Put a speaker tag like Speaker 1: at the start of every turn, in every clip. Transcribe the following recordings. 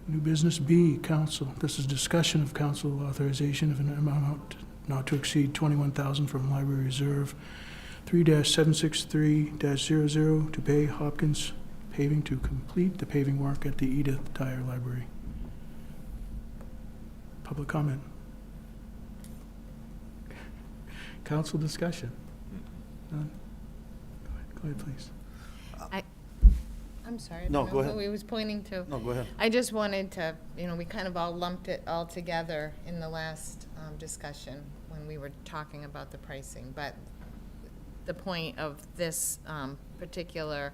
Speaker 1: New business B, council. This is discussion of council authorization of an amount not to exceed $21,000 from library reserve 3-763-00 to pay Hopkins Paving to complete the paving work at the Edith Dyer Library. Public comment. Council discussion. None? Go ahead, please.
Speaker 2: I'm sorry. I
Speaker 3: No,
Speaker 2: don't know
Speaker 3: go ahead.
Speaker 2: who he was pointing to.
Speaker 3: No, go ahead.
Speaker 2: I just wanted to, we kind of all lumped it all together in the last discussion when we were talking about the pricing. But the point of this particular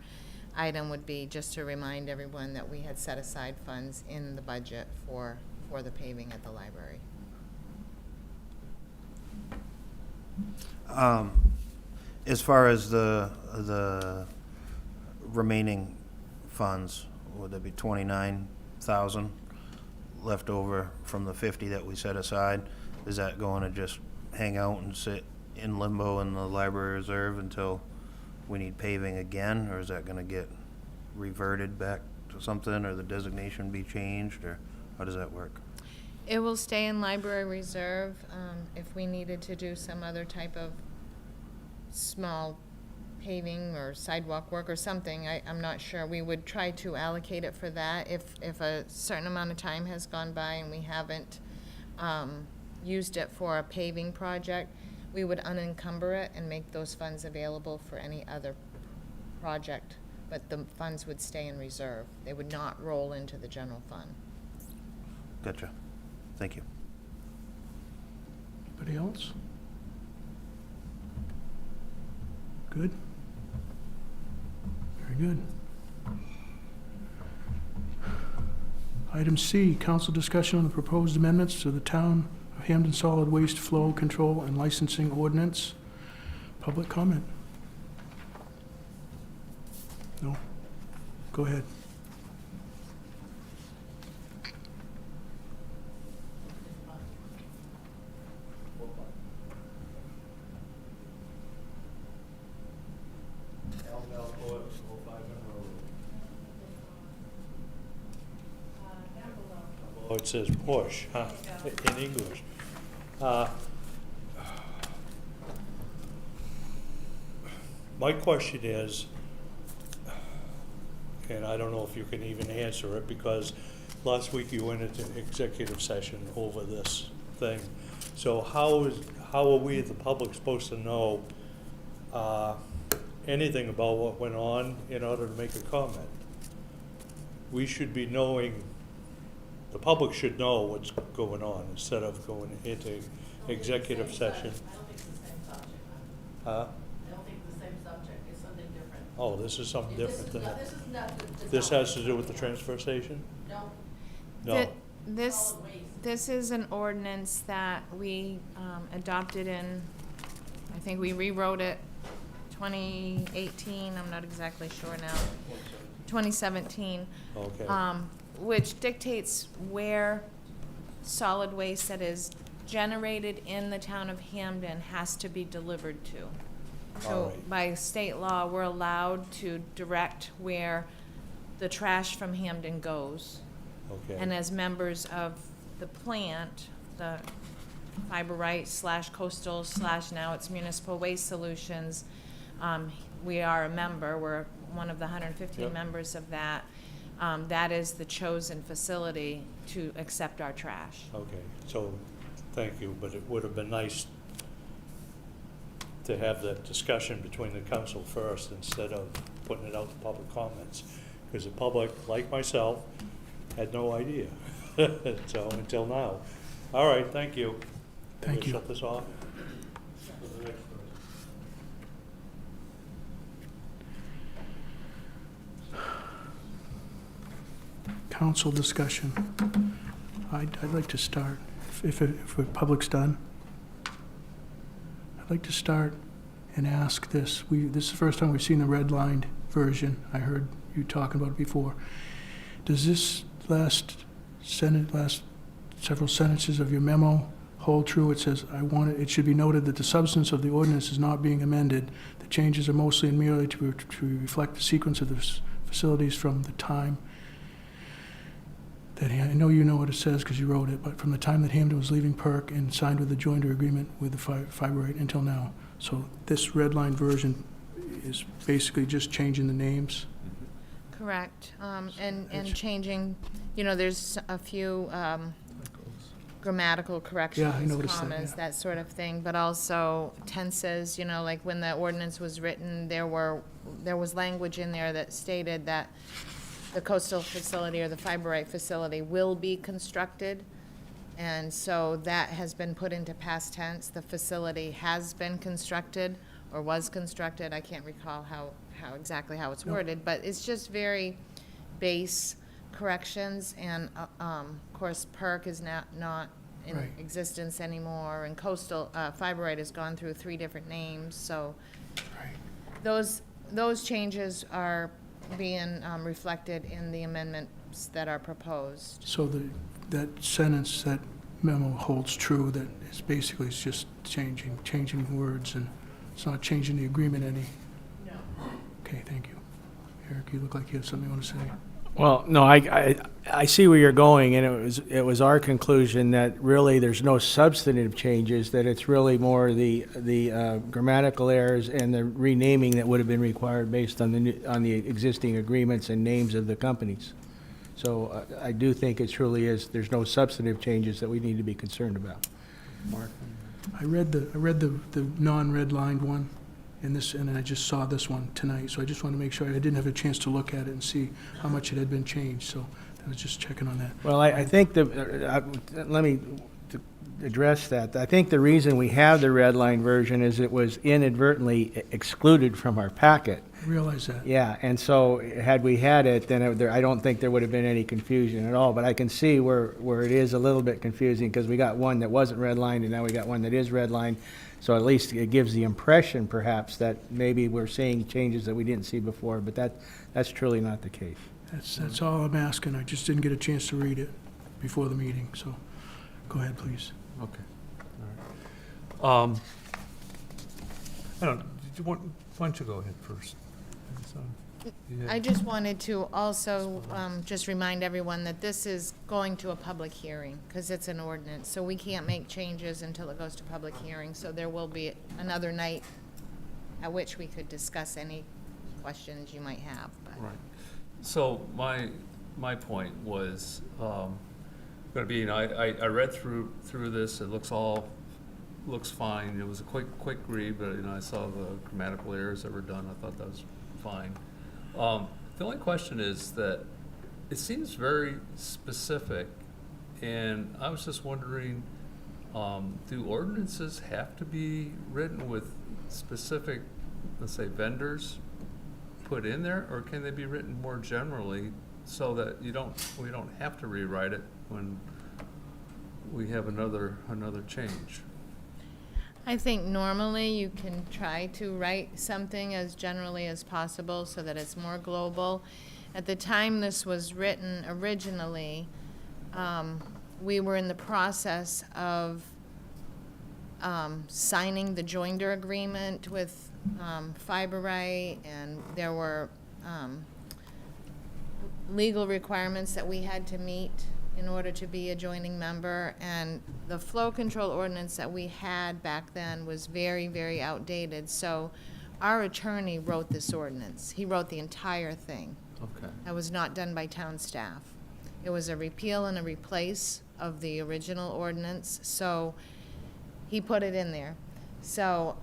Speaker 2: item would be just to remind everyone that we had set aside funds in the budget for the paving at the library.
Speaker 3: As far as the remaining funds, would there be 29,000 left over from the 50 that we set aside? Is that going to just hang out and sit in limbo in the library reserve until we need paving again, or is that going to get reverted back to something, or the designation be changed, or how does that work?
Speaker 2: It will stay in library reserve. If we needed to do some other type of small paving or sidewalk work or something, I'm not sure. We would try to allocate it for that. If a certain amount of time has gone by and we haven't used it for a paving project, we would unencumber it and make those funds available for any other project, but the funds would stay in reserve. They would not roll into the general fund.
Speaker 3: Gotcha. Thank you.
Speaker 1: Anybody else? Good? Very good. Item C, council discussion on the proposed amendments to the Town of Hamden Solid Waste Flow Control and Licensing Ordinance. Public comment? No? Go ahead.
Speaker 4: Oh, it says push, huh, in English. My question is, and I don't know if you can even answer it, because last week you went into executive session over this thing. So how are we, the public, supposed to know anything about what went on in order to make a comment? We should be knowing, the public should know what's going on instead of going into executive session.
Speaker 5: I don't think it's the same subject.
Speaker 4: Huh?
Speaker 5: I don't think it's the same subject, it's something different.
Speaker 4: Oh, this is something different than,
Speaker 5: This is not the.
Speaker 4: this has to do with the transfer station?
Speaker 5: No,
Speaker 4: No.
Speaker 2: This,
Speaker 5: solid waste.
Speaker 2: this is an ordinance that we adopted in, I think we rewrote it 2018, I'm not exactly sure now, 2017.
Speaker 4: Okay.
Speaker 2: Which dictates where solid waste that is generated in the town of Hamden has to be delivered to.
Speaker 4: All
Speaker 2: So
Speaker 4: right.
Speaker 2: by state law, we're allowed to direct where the trash from Hamden goes.
Speaker 4: Okay.
Speaker 2: And as members of the plant, the Fiber Rights / Coastal / now it's Municipal Waste Solutions, we are a member, we're one of the 115
Speaker 4: Yep.
Speaker 2: members of that. That is the chosen facility to accept our trash.
Speaker 4: Okay, so, thank you, but it would have been nice to have that discussion between the council first instead of putting it out to public comments. Because the public, like myself, had no idea, so, until now. All right, thank you.
Speaker 1: Thank
Speaker 4: We'll
Speaker 1: you.
Speaker 4: Shut this off.
Speaker 1: Council discussion. I'd like to start, if the public's done. I'd like to start and ask this. This is the first time we've seen the redlined version. I heard you talking about it before. Does this last several sentences of your memo hold true? It says, it should be noted that the substance of the ordinance is not being amended. The changes are mostly and merely to reflect the sequence of the facilities from the time that know you know what it says because you wrote it, but from the time that Hamden was leaving PERC and signed with the joinder agreement with the fiber until now. So this red line version is basically just changing the names.
Speaker 2: Correct, and changing, there's a few grammatical corrections,
Speaker 1: noticed that,
Speaker 2: commas,
Speaker 1: yeah.
Speaker 2: that sort of thing, but also tenses, like when the ordinance was written, there was language in there that stated that the coastal facility or the fiberite facility will be constructed, and so that has been put into past tense. The facility has been constructed or was constructed. I can't recall exactly how it's worded, but it's just very base corrections, and of course, PERC is not in
Speaker 1: Right.
Speaker 2: existence anymore, and coastal fiberite has gone through 3 different names, so
Speaker 1: Right.
Speaker 2: those changes are being reflected in the amendments that are proposed.
Speaker 1: So that sentence, that memo holds true, that it's basically it's just changing words, and it's not changing the agreement any.
Speaker 2: No.
Speaker 1: Okay, thank you. Eric, you look like you have something you want to say.
Speaker 6: Well, no, I see where you're going, and it was our conclusion that really there's no substantive changes, that it's really more the grammatical errors and the renaming that would have been required based on the existing agreements and names of the companies. So I do think it truly is, there's no substantive changes that we need to be concerned about. Mark?
Speaker 1: I read the non-red lined one, and then I just saw this one tonight, so I just want to make sure, I didn't have a chance to look at it and see how much it had been changed, so I was just checking on that.
Speaker 6: Well, I think let me address that. I think the reason we have the red line version is it was inadvertently excluded from our packet.
Speaker 1: I realize that.
Speaker 6: Yeah, and so had we had it, then I don't think there would have been any confusion at all. But I can see where it is a little bit confusing, because we got one that wasn't redlined, and now we got one that is redlined. So at least it gives the impression, perhaps, that maybe we're seeing changes that we didn't see before, but that's truly not the case.
Speaker 1: That's all I'm asking. I just didn't get a chance to read it before the meeting, so go ahead, please.
Speaker 4: Okay. All right. I don't, why don't you go ahead first?
Speaker 2: I just wanted to also just remind everyone that this is going to a public hearing, because it's an ordinance, so we can't make changes until it goes to public hearing. So there will be another night at which we could discuss any questions you might have. But
Speaker 7: Right. So my point was going to be, I read through this. It looks fine. It was a quick read, but I saw the grammatical errors that were done. I thought that was fine. The only question is that it seems very specific, and I was just wondering, do ordinances have to be written with specific, let's say, vendors put in there, or can they be written more generally so that we don't have to rewrite it when we have another change?
Speaker 2: I think normally you can try to write something as generally as possible so that it's more global. At the time this was written originally, we were in the process of signing the joinder agreement with Fiberite, and there were legal requirements that we had to meet in order to be a joining member, and the flow control ordinance that we had back then was very, very outdated. So our attorney wrote this ordinance. He wrote the entire thing.
Speaker 7: Okay.
Speaker 2: That was not done by town staff. It was a repeal and a replace of the original ordinance, so he put it in there. So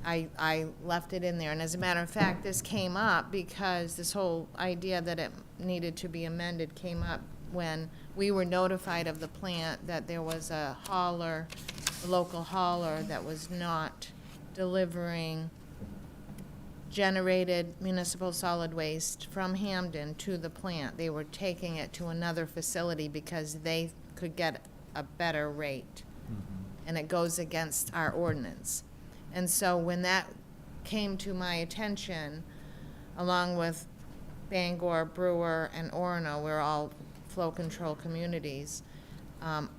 Speaker 2: I left it in there, and as a matter of fact, this came up because this whole idea that it needed to be amended came up when we were notified of the plant that there was a hauler, a local hauler, that was not delivering generated municipal solid waste from Hamden to the plant. They were taking it to another facility because they could get a better rate. And it goes against our ordinance. And so when that came to my attention, along with Bangor, Brewer, and Orono, we're all flow control communities,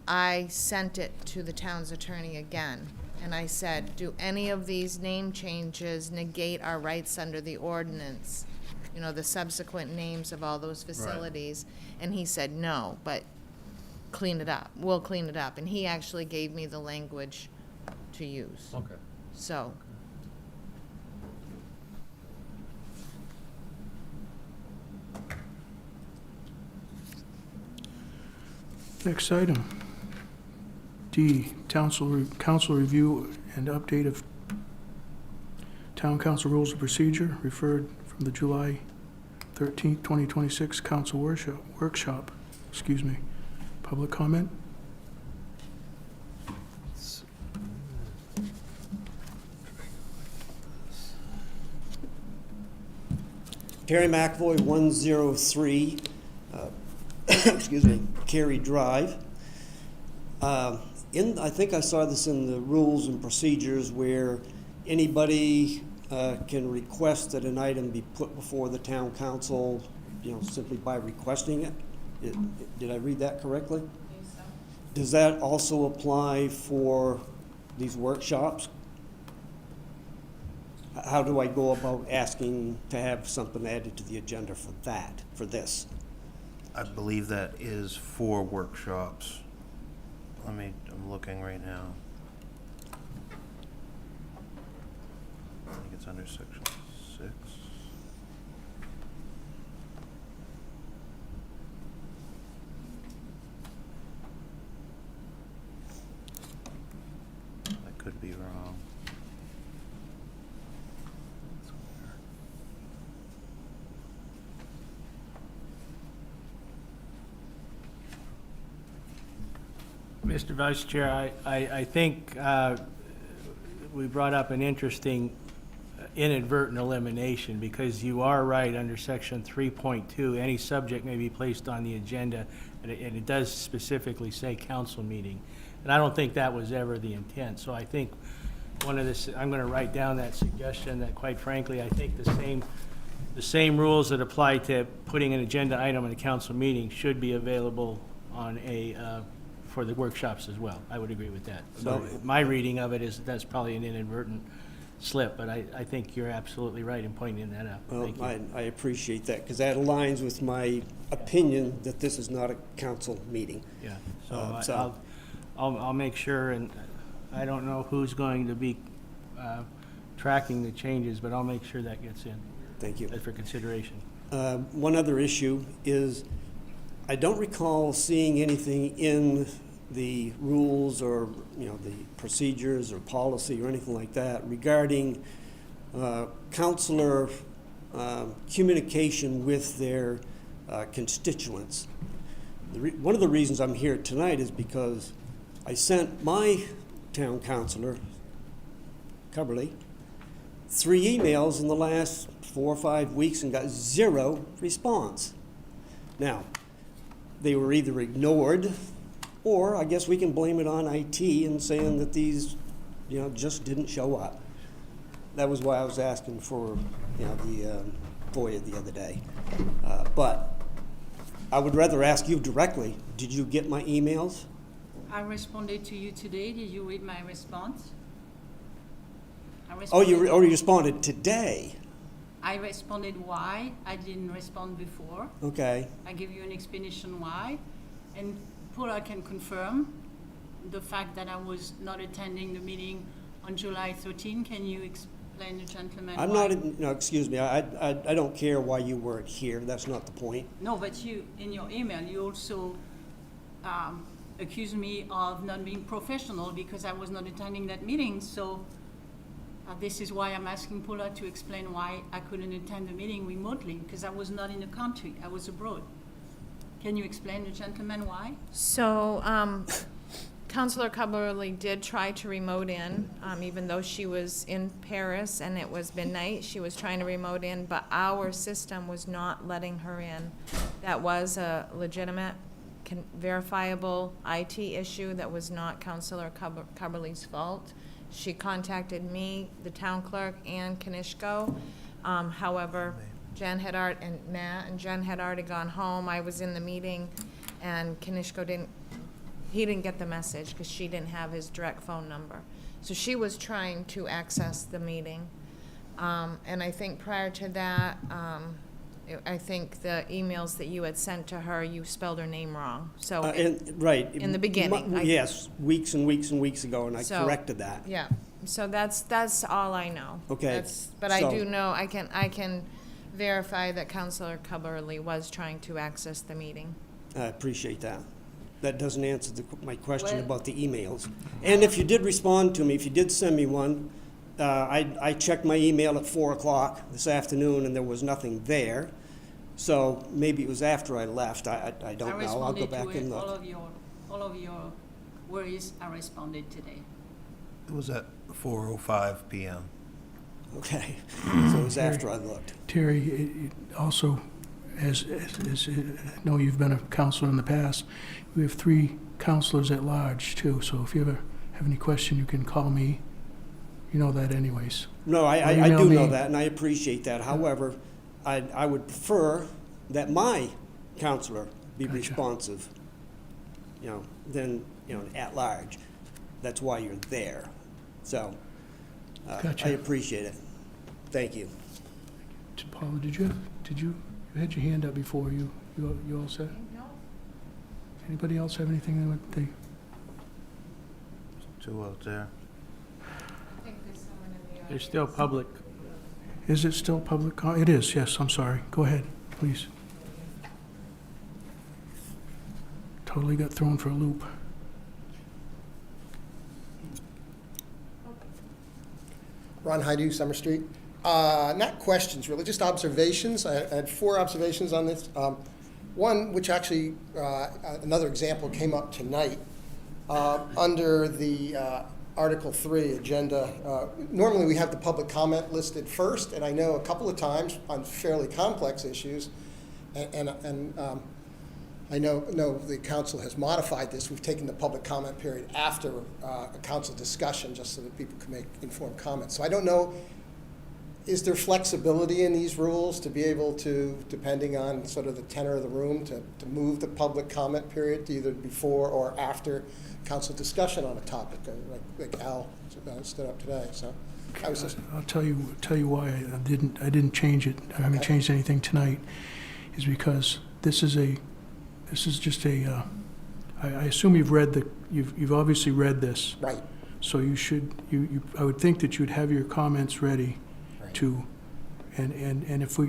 Speaker 2: I sent it to the town's attorney again. And I said, do any of these name changes negate our rights under the ordinance? You know, the subsequent names of all those facilities. And he said no, but clean it up. We'll clean it up. And he actually gave me the language to use.
Speaker 7: Okay.
Speaker 2: So,
Speaker 1: Next item. D, council review and update of town council rules of procedure referred from the July 13th, 2026 council workshop. Excuse me. Public comment?
Speaker 8: Terry McAvoy, 103, excuse me, Cary Drive. I think I saw this in the rules and procedures where anybody can request that an item be put before the town council, simply by requesting it. Did I read that correctly? Does that also apply for these workshops? How do I go about asking to have something added to the agenda for this?
Speaker 3: I believe that is for workshops. I'm looking right now. I think it's under section 6. I could be wrong.
Speaker 6: Mr. Vice Chair, I think we brought up an interesting inadvertent elimination, because you are right, under section 3.2, any subject may be placed on the agenda, and it does specifically say council meeting. And I don't think that was ever the intent. So I think I'm going to write down that suggestion that, quite frankly, I think the same rules that apply to putting an agenda item in a council meeting should be available on for the workshops as well. I would agree with that. So my reading of it is that's probably an inadvertent slip, but I think you're absolutely right in pointing that out.
Speaker 8: Well,
Speaker 6: Thank you.
Speaker 8: I appreciate that, because that aligns with my opinion that this is not a council meeting.
Speaker 6: Yeah,
Speaker 8: So-
Speaker 6: so I'll make sure, and I don't know who's going to be tracking the changes, but I'll make sure that gets in
Speaker 8: Thank you.
Speaker 6: for consideration.
Speaker 8: One other issue is, I don't recall seeing anything in the rules or, the procedures or policy or anything like that regarding counselor communication with their constituents. One of the reasons I'm here tonight is because I sent my town councilor, Cubberly, 3 emails in the last 4 or 5 weeks and got 0 response. Now, they were either ignored, or I guess we can blame it on IT and saying that these, just didn't show up. That was why I was asking for, the FOIA the other day. But I would rather ask you directly, did you get my emails?
Speaker 5: I responded to you today. Did you read my response?
Speaker 8: Oh, you responded today?
Speaker 5: I responded why I didn't respond before.
Speaker 8: Okay.
Speaker 5: I give you an explanation why. And Paula can confirm the fact that I was not attending the meeting on July 13. Can you explain the gentleman
Speaker 8: I'm
Speaker 5: why?
Speaker 8: not, no, excuse me, I don't care why you weren't here, that's not the point.
Speaker 5: No, but you, in your email, you also accused me of not being professional because I was not attending that meeting. So this is why I'm asking Paula to explain why I couldn't attend the meeting remotely, because I was not in the country, I was abroad. Can you explain the gentleman why?
Speaker 2: So, Councillor Cubberly did try to remote in, even though she was in Paris and it was midnight. She was trying to remote in, but our system was not letting her in. That was a legitimate, verifiable IT issue that was not Councillor Cubberly's fault. She contacted me, the town clerk, and Kanishko. However, Jen had Matt and Jen had already gone home. I was in the meeting, and Kanishko didn't get the message because she didn't have his direct phone number. So she was trying to access the meeting. And I think prior to that, I think the emails that you had sent to her, you spelled her name wrong, so.
Speaker 8: Right.
Speaker 2: In the beginning,
Speaker 8: Yes, weeks and weeks and weeks ago, and I
Speaker 2: So-
Speaker 8: corrected that.
Speaker 2: Yeah, so that's all I know.
Speaker 8: Okay,
Speaker 2: But I
Speaker 8: so-
Speaker 2: do know, I can verify that Counselor Cubberly was trying to access the meeting.
Speaker 8: I appreciate that. That doesn't answer my question
Speaker 2: Well-
Speaker 8: about the emails. And if you did respond to me, if you did send me one, I checked my email at 4 o'clock this afternoon, and there was nothing there. So maybe it was after I left. I don't know. I'll go
Speaker 5: responded
Speaker 8: back
Speaker 5: to
Speaker 8: and
Speaker 5: it,
Speaker 8: look.
Speaker 5: all of your worries, I responded today.
Speaker 3: It was at 4:05 PM.
Speaker 8: Okay, so it was after I looked.
Speaker 1: Terry, also, as I know you've been a counselor in the past, we have 3 counselors at large, too, so if you ever have any question, you can call me. You know that anyways.
Speaker 8: No, I
Speaker 1: email
Speaker 8: do know
Speaker 1: me.
Speaker 8: that, and I appreciate that. However, I would prefer that my counselor be
Speaker 1: Gotcha.
Speaker 8: responsive, than, at large. That's why you're there. So,
Speaker 1: Gotcha.
Speaker 8: I appreciate it. Thank you.
Speaker 1: Paula, you had your hand up before, you all set?
Speaker 2: No.
Speaker 1: Anybody else have anything they would, they,
Speaker 3: 2 out there.
Speaker 2: I think there's someone in the audience.
Speaker 6: There's still public.
Speaker 1: is it still public? It is, yes, I'm sorry. Go ahead, please. Totally got thrown for a loop.
Speaker 9: Ron Hyde, Summer Street. Not questions, really, just observations. I had 4 observations on this. One, which actually, another example came up tonight. Under the Article 3 agenda, normally we have the public comment listed first, and I know a couple of times on fairly complex issues, and I know the council has modified this. We've taken the public comment period after a council discussion, just so that people can make informed comments. So I don't know, is there flexibility in these rules to be able to, depending on sort of the tenor of the room, to move the public comment period to either before or after council discussion on a topic, like Al stood up today, so I was just,
Speaker 1: I'll tell you why I didn't change it. I haven't changed anything tonight, is because this is just a, I assume you've obviously read this.
Speaker 9: right.
Speaker 1: So you should, I would think that you'd have your comments ready
Speaker 9: Right.
Speaker 1: to, and if we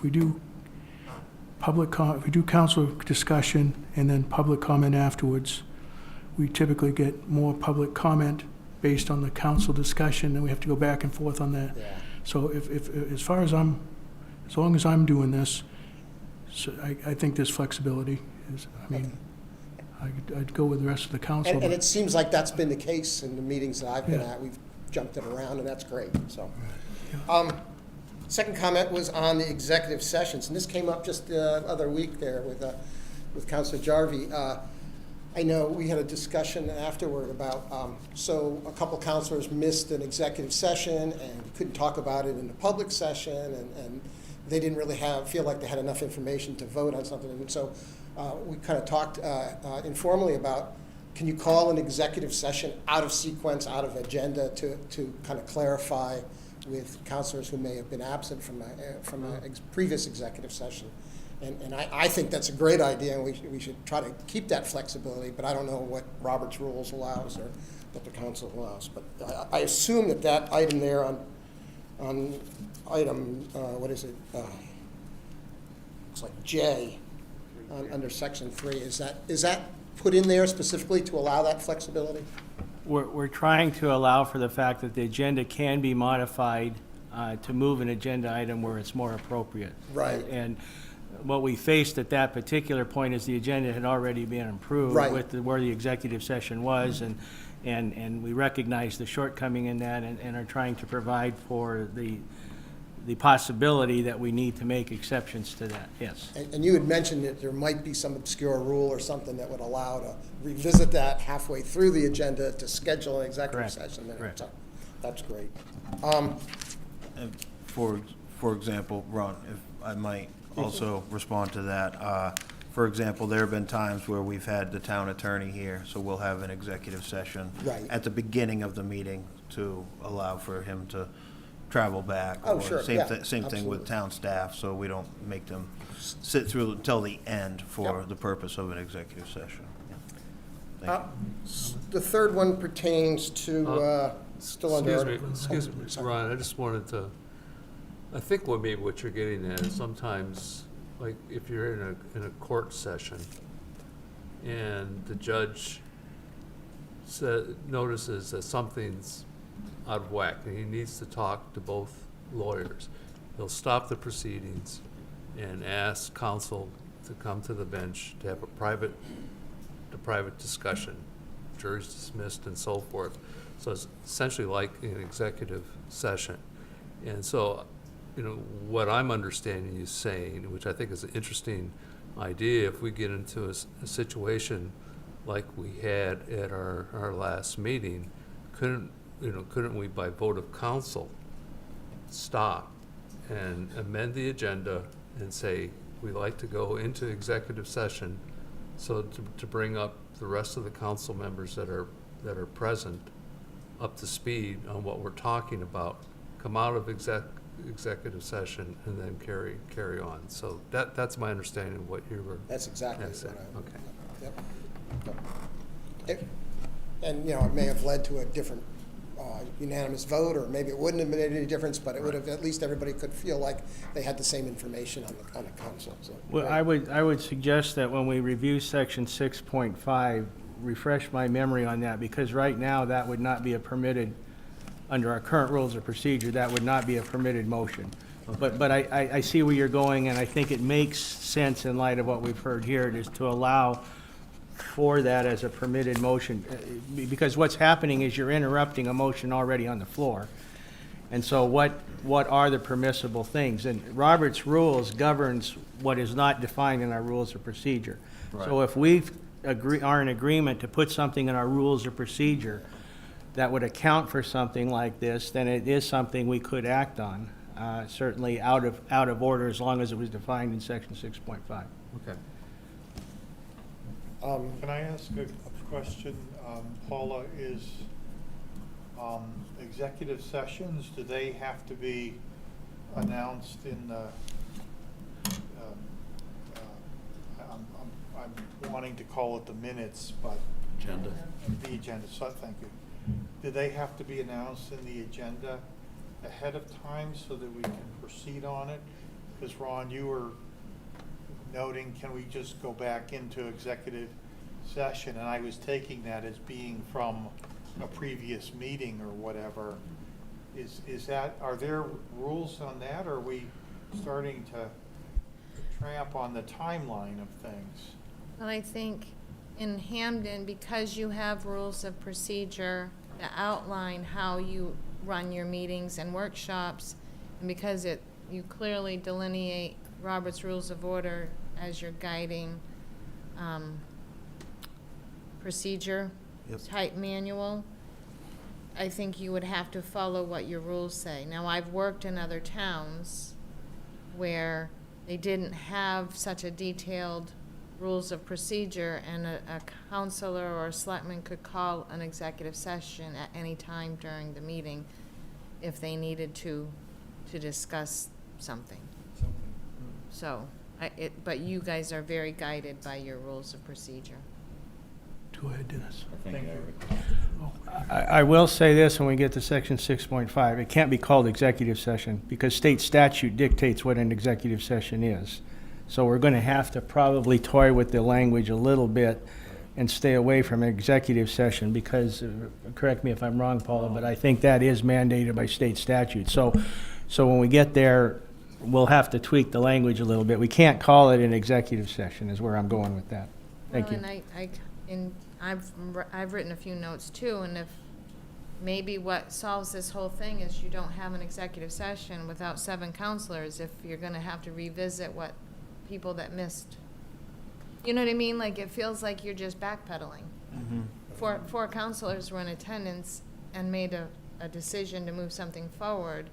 Speaker 1: do if we do council discussion and then public comment afterwards, we typically get more public comment based on the council discussion, and we have to go back and forth on that.
Speaker 9: Yeah.
Speaker 1: So if as long as I'm doing this, so I think there's flexibility. I'd go with the rest of the council.
Speaker 9: And
Speaker 1: but-
Speaker 9: it seems like that's been the case in the meetings that I've been at. We've jumped it around, and that's great, so. Second comment was on the executive sessions, and this came up just the other week there with Councilor Jarvie. I know we had a discussion afterward about, so a couple councilors missed an executive session and couldn't talk about it in the public session, and they didn't really feel like they had enough information to vote on something. And so we kind of talked informally about, can you call an executive session out of sequence, out of agenda, to kind of clarify with councilors who may have been absent from a previous executive session. And I think that's a great idea, and we should try to keep that flexibility, but I don't know what Robert's rules allows or what the council allows. But I assume that item there on item, what is it? Looks like J, under section 3, is that put in there specifically to allow that flexibility?
Speaker 6: We're trying to allow for the fact that the agenda can be modified to move an agenda item where it's more appropriate.
Speaker 9: Right.
Speaker 6: And what we faced at that particular point is the agenda had already been approved
Speaker 9: Right.
Speaker 6: with where the executive session was, and we recognize the shortcoming in that and are trying to provide for the possibility that we need to make exceptions to that, yes.
Speaker 9: And you had mentioned that there might be some obscure rule or something that would allow to revisit that halfway through the agenda to schedule an executive
Speaker 6: Correct.
Speaker 9: session there.
Speaker 6: Correct.
Speaker 9: So that's great.
Speaker 3: And for example, Ron, if I might also respond to that. For example, there have been times where we've had the town attorney here, so we'll have an executive session
Speaker 9: Right.
Speaker 3: at the beginning of the meeting to allow for him to travel back.
Speaker 9: Oh,
Speaker 3: or
Speaker 9: sure,
Speaker 3: same
Speaker 9: yeah,
Speaker 3: Same thing with
Speaker 9: absolutely.
Speaker 3: town staff, so we don't make them sit through until the end for
Speaker 9: Yep.
Speaker 3: the purpose of an executive session. Thank
Speaker 9: Uh,
Speaker 3: you.
Speaker 9: The third one pertains to, still under.
Speaker 7: Excuse me, Ron, I just wanted to, I think what you're getting at is sometimes, like, if you're in a court session and the judge notices that something's out of whack and he needs to talk to both lawyers, he'll stop the proceedings and ask counsel to come to the bench to have a private discussion, jury's dismissed and so forth. So it's essentially like an executive session. And so, what I'm understanding you saying, which I think is an interesting idea, if we get into a situation like we had at our last meeting, couldn't we, by vote of council, stop and amend the agenda and say, we'd like to go into executive session, so to bring up the rest of the council members that are present up to speed on what we're talking about, come out of executive session and then carry on. So that's my understanding of what you were.
Speaker 9: That's exactly
Speaker 7: Yes,
Speaker 9: what I.
Speaker 7: okay.
Speaker 9: Yep. Yep. And, it may have led to a different unanimous vote, or maybe it wouldn't have made any difference, but it would have, at least everybody could feel like they had the same information on the council, so.
Speaker 6: Well, I would suggest that when we review section 6.5, refresh my memory on that, because right now, that would not be a permitted, under our current rules of procedure, that would not be a permitted motion. But I see where you're going, and I think it makes sense in light of what we've heard here, is to allow for that as a permitted motion, because what's happening is you're interrupting a motion already on the floor. And so what are the permissible things? And Robert's rules governs what is not defined in our rules of procedure. So if we are in agreement to put something in our rules of procedure that would account for something like this, then it is something we could act on, certainly out of order, as long as it was defined in section 6.5.
Speaker 7: Okay.
Speaker 10: Can I ask a question? Paula, is executive sessions, do they have to be announced in the, I'm wanting to call it the minutes, but.
Speaker 7: Agenda.
Speaker 10: The agenda, so thank you. Do they have to be announced in the agenda ahead of time so that we can proceed on it? Because Ron, you were noting, can we just go back into executive session? And I was taking that as being from a previous meeting or whatever. Is that, are there rules on that, or are we starting to tramp on the timeline of things?
Speaker 2: Well, I think in Hamden, because you have rules of procedure that outline how you run your meetings and workshops, and because you clearly delineate Robert's Rules of Order as your guiding procedure
Speaker 3: Yep.
Speaker 2: type manual, I think you would have to follow what your rules say. Now, I've worked in other towns where they didn't have such a detailed rules of procedure, and a counselor or a selectman could call an executive session at any time during the meeting if they needed to discuss something. So, but you guys are very guided by your rules of procedure.
Speaker 1: Go ahead, Dennis.
Speaker 6: I will say this when we get to section 6.5, it can't be called executive session because state statute dictates what an executive session is. So we're going to have to probably toy with the language a little bit and stay away from an executive session because, correct me if I'm wrong, Paula, but I think that is mandated by state statute. So when we get there, we'll have to tweak the language a little bit. We can't call it an executive session is where I'm going with that. Thank you.
Speaker 2: Well, and I've written a few notes too, and if maybe what solves this whole thing is you don't have an executive session without 7 counselors, if you're gonna have to revisit what people that missed. You know what I mean? Like, it feels like you're just backpedaling. Four counselors were in attendance and made a decision to move something forward,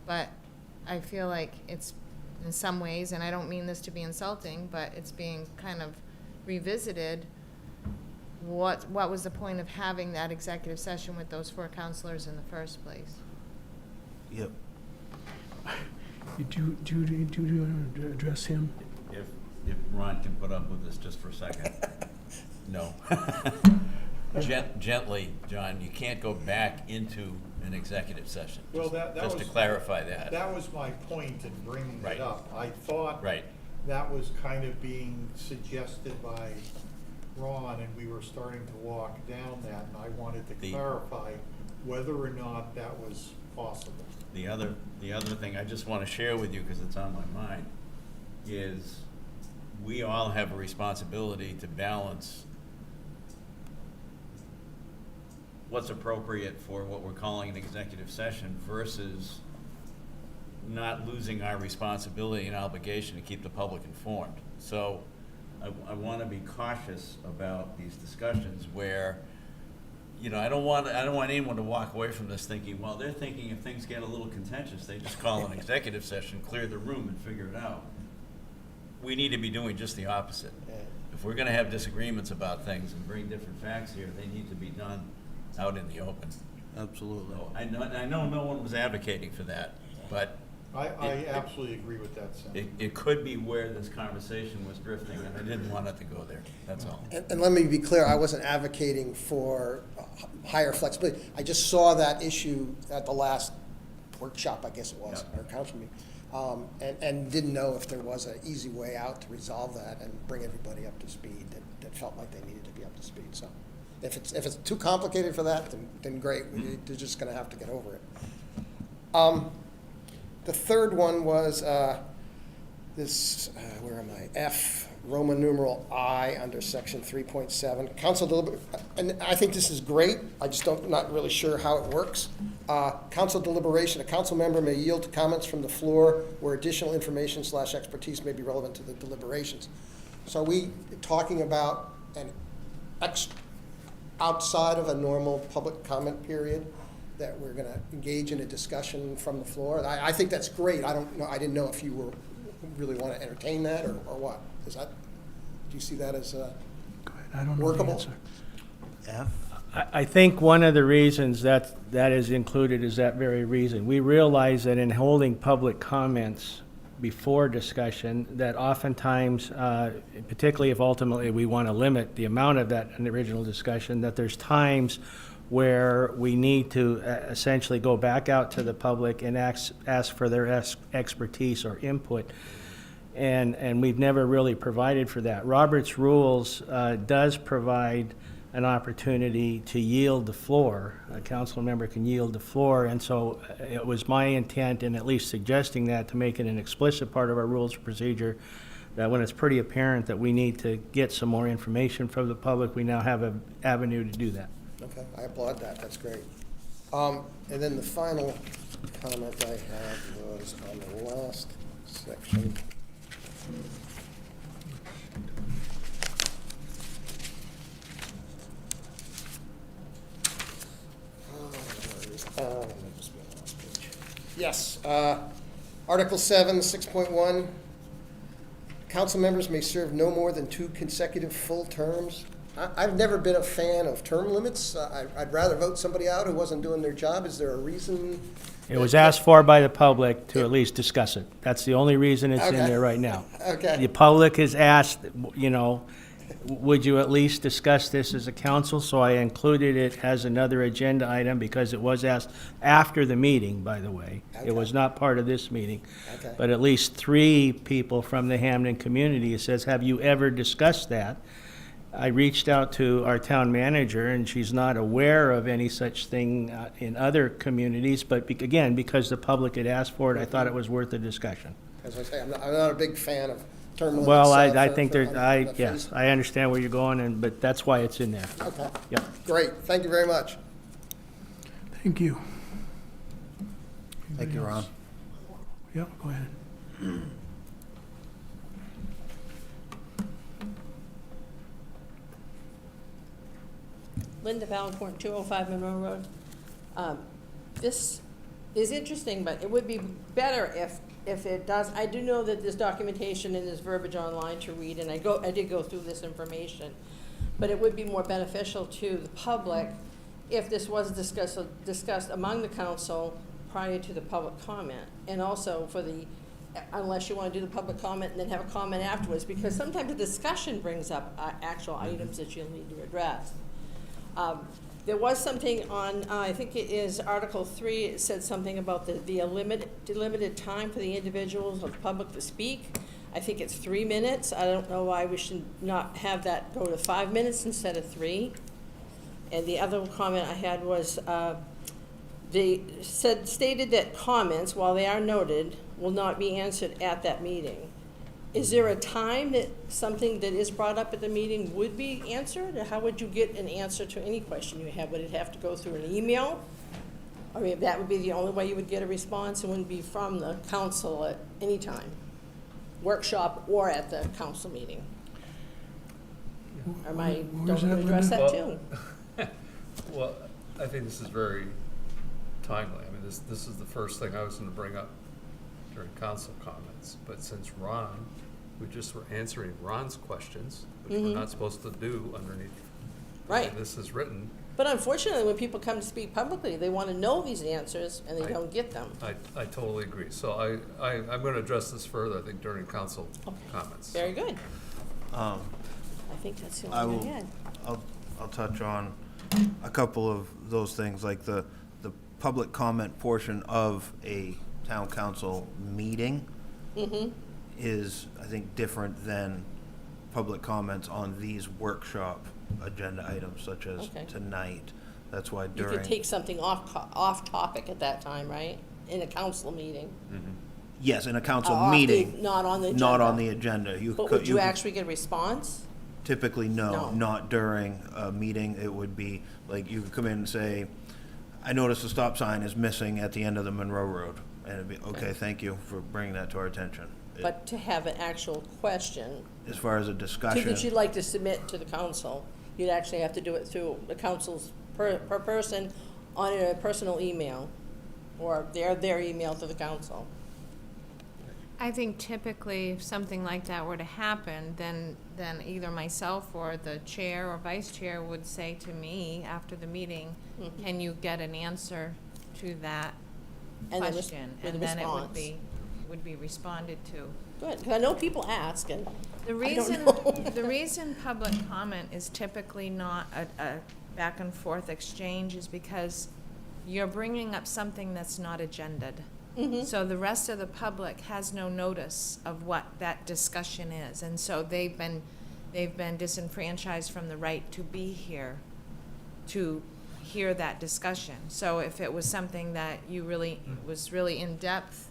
Speaker 2: but I feel like it's, in some ways, and I don't mean this to be insulting, but it's being kind of revisited. What was the point of having that executive session with those 4 counselors in the first place?
Speaker 3: Yep.
Speaker 1: Do you want to address him?
Speaker 11: If Ron can put up with this just for a second. No. Gently, John, you can't go back into an executive session.
Speaker 10: Well, that
Speaker 11: Just to
Speaker 10: was-
Speaker 11: clarify that.
Speaker 10: That was my point in bringing
Speaker 11: Right.
Speaker 10: it up. I thought
Speaker 11: Right.
Speaker 10: that was kind of being suggested by Ron, and we were starting to walk down that, and I wanted to
Speaker 11: The-
Speaker 10: clarify whether or not that was possible.
Speaker 11: The other thing I just want to share with you, because it's on my mind, is we all have a responsibility to balance what's appropriate for what we're calling an executive session versus not losing our responsibility and obligation to keep the public informed. So I want to be cautious about these discussions where, you know, I don't want anyone to walk away from this thinking, well, they're thinking if things get a little contentious, they just call an executive session, clear the room and figure it out. We need to be doing just the opposite. If we're gonna have disagreements about things and bring different facts here, they need to be done out in the open.
Speaker 3: Absolutely.
Speaker 11: So I know no one was advocating for that, but
Speaker 10: I absolutely agree with that sentiment.
Speaker 11: it could be where this conversation was drifting, and I didn't want it to go there, that's all.
Speaker 9: And let me be clear, I wasn't advocating for higher flexibility. I just saw that issue at the last workshop, I guess it was,
Speaker 11: Yeah.
Speaker 9: or council meeting, and didn't know if there was an easy way out to resolve that and bring everybody up to speed that felt like they needed to be up to speed. So if it's too complicated for that, then great, they're just gonna have to get over it. The third one was this, where am I? F, Roman numeral I, under section 3.7. Council and I think this is great, I just not really sure how it works. Council deliberation, a council member may yield to comments from the floor where additional information / expertise may be relevant to the deliberations. So are we talking about an outside of a normal public comment period, that we're gonna engage in a discussion from the floor? I think that's great. I didn't know if you really want to entertain that or what. Do you see that as
Speaker 1: Go ahead. I don't know the
Speaker 9: workable?
Speaker 1: answer.
Speaker 3: F?
Speaker 6: I think one of the reasons that is included is that very reason. We realize that in holding public comments before discussion, that oftentimes, particularly if ultimately we want to limit the amount of that in the original discussion, that there's times where we need to essentially go back out to the public and ask for their expertise or input. And we've never really provided for that. Robert's Rules does provide an opportunity to yield the floor. A council member can yield the floor, and so it was my intent in at least suggesting that to make it an explicit part of our rules of procedure, that when it's pretty apparent that we need to get some more information from the public, we now have an avenue to do that.
Speaker 9: Okay, I applaud that, that's great. And then the final comment I had was on the last section. Yes, Article 7, 6.1, council members may serve no more than 2 consecutive full terms. I've never been a fan of term limits. I'd rather vote somebody out who wasn't doing their job. Is there a reason?
Speaker 6: It was asked for by the public to at least discuss it. That's the only reason it's in
Speaker 9: Okay.
Speaker 6: there right now.
Speaker 9: Okay.
Speaker 6: The public has asked, you know, would you at least discuss this as a council? So I included it as another agenda item because it was asked after the meeting, by the way. It was not part of this meeting.
Speaker 9: Okay.
Speaker 6: But at least 3 people from the Hamden community says, have you ever discussed that? I reached out to our town manager, and she's not aware of any such thing in other communities, but again, because the public had asked for it, I thought it was worth a discussion.
Speaker 9: As I say, I'm not a big fan of term limits.
Speaker 6: Well, I
Speaker 9: for-
Speaker 6: think
Speaker 9: for-
Speaker 6: yes, I understand where you're going, but that's why it's in there.
Speaker 9: Okay,
Speaker 6: Yep.
Speaker 9: great, thank you very much.
Speaker 1: Thank you.
Speaker 3: Thank you, Ron.
Speaker 1: Yep, go ahead.
Speaker 12: Linda Valencourt, 205 Monroe Road. This is interesting, but it would be better if it does. I do know that there's documentation and there's verbiage online to read, and I did go through this information. But it would be more beneficial to the public if this was discussed among the council prior to the public comment, and also for the, unless you want to do the public comment and then have a comment afterwards, because sometimes the discussion brings up actual items that you'll need to address. There was something on, I think it is Article 3, it said something about the delimited time for the individuals of the public to speak. I think it's 3 minutes. I don't know why we should not have that go to 5 minutes instead of 3. And the other comment I had was, they stated that comments, while they are noted, will not be answered at that meeting. Is there a time that something that is brought up at the meeting would be answered? Or how would you get an answer to any question you have? Would it have to go through an email? I mean, that would be the only way you would get a response. It wouldn't be from the council at any time, workshop or at the council meeting. Am I,
Speaker 1: Where
Speaker 12: don't
Speaker 1: was that,
Speaker 12: address
Speaker 1: Linda?
Speaker 12: that too?
Speaker 7: Well, I think this is very timely. I mean, this is the first thing I was gonna bring up during council comments, but since Ron, we just were answering Ron's questions, which we're not supposed to do underneath. the way
Speaker 12: Right.
Speaker 7: This is written.
Speaker 12: But unfortunately, when people come to speak publicly, they want to know these answers and they
Speaker 7: I-
Speaker 12: don't get them.
Speaker 7: I totally agree. So I'm gonna address this further, I think, during council
Speaker 12: Okay.
Speaker 7: comments.
Speaker 12: Very good.
Speaker 3: Um,
Speaker 12: I think that's the
Speaker 3: I
Speaker 12: only
Speaker 3: will,
Speaker 12: one I had.
Speaker 3: I'll touch on a couple of those things, like the public comment portion of a town council meeting is, I think, different than public comments on these workshop agenda items such as
Speaker 12: Okay.
Speaker 3: tonight. That's why
Speaker 12: You
Speaker 3: during.
Speaker 12: could take something off topic at that time, right? In a council meeting.
Speaker 3: Yes, in a council
Speaker 12: Off the-
Speaker 3: meeting.
Speaker 12: Not on the agenda.
Speaker 3: Not on the agenda. You
Speaker 12: But
Speaker 3: could-
Speaker 12: would you
Speaker 3: could-
Speaker 12: actually get a response?
Speaker 3: Typically, no,
Speaker 12: No.
Speaker 3: not during a meeting. It would be, like, you could come in and say, I noticed the stop sign is missing at the end of the Monroe Road. And it'd be, okay, thank you for bringing that to our attention.
Speaker 12: But to have an actual question
Speaker 3: As far as a
Speaker 12: that
Speaker 3: discussion,
Speaker 12: you'd like to submit to the council, you'd actually have to do it through the council's per person on a personal email or their email to the council.
Speaker 2: I think typically if something like that were to happen, then either myself or the chair or vice chair would say to me after the meeting, can you get an answer to that
Speaker 12: And then
Speaker 2: question?
Speaker 12: with a
Speaker 2: And then it
Speaker 12: response.
Speaker 2: would be responded to.
Speaker 12: Good, because I know people ask and
Speaker 2: The
Speaker 12: I don't
Speaker 2: reason,
Speaker 12: know.
Speaker 2: the reason public comment is typically not a back and forth exchange is because you're bringing up something that's not agended. So the rest of the public has no notice of what that discussion is. And so they've been disenfranchised from the right to be here to hear that discussion. So if it was something that you really, was really in-depth,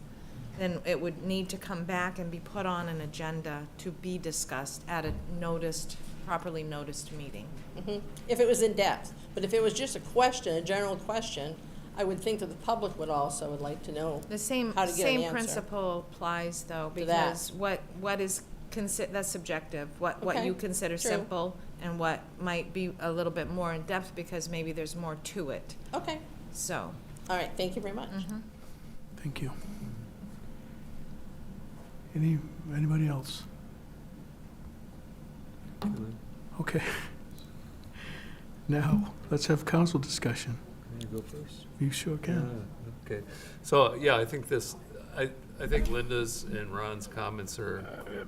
Speaker 2: then it would need to come back and be put on an agenda to be discussed at a properly noticed meeting.
Speaker 12: if it was in depth. But if it was just a question, a general question, I would think that the public would also would like to know.
Speaker 2: The same,
Speaker 12: How to get an
Speaker 2: same
Speaker 12: answer.
Speaker 2: principle applies though,
Speaker 12: To that.
Speaker 2: because what is that's subjective. What
Speaker 12: Okay,
Speaker 2: you consider
Speaker 12: true.
Speaker 2: simple and what might be a little bit more in depth because maybe there's more to it.
Speaker 12: Okay,
Speaker 2: So,
Speaker 12: all right, thank you very much.
Speaker 1: Thank you. Anybody else? Okay. Now, let's have council discussion.
Speaker 7: You go first.
Speaker 1: You sure can.
Speaker 7: Okay, so, yeah, I think I think Linda's and Ron's comments are,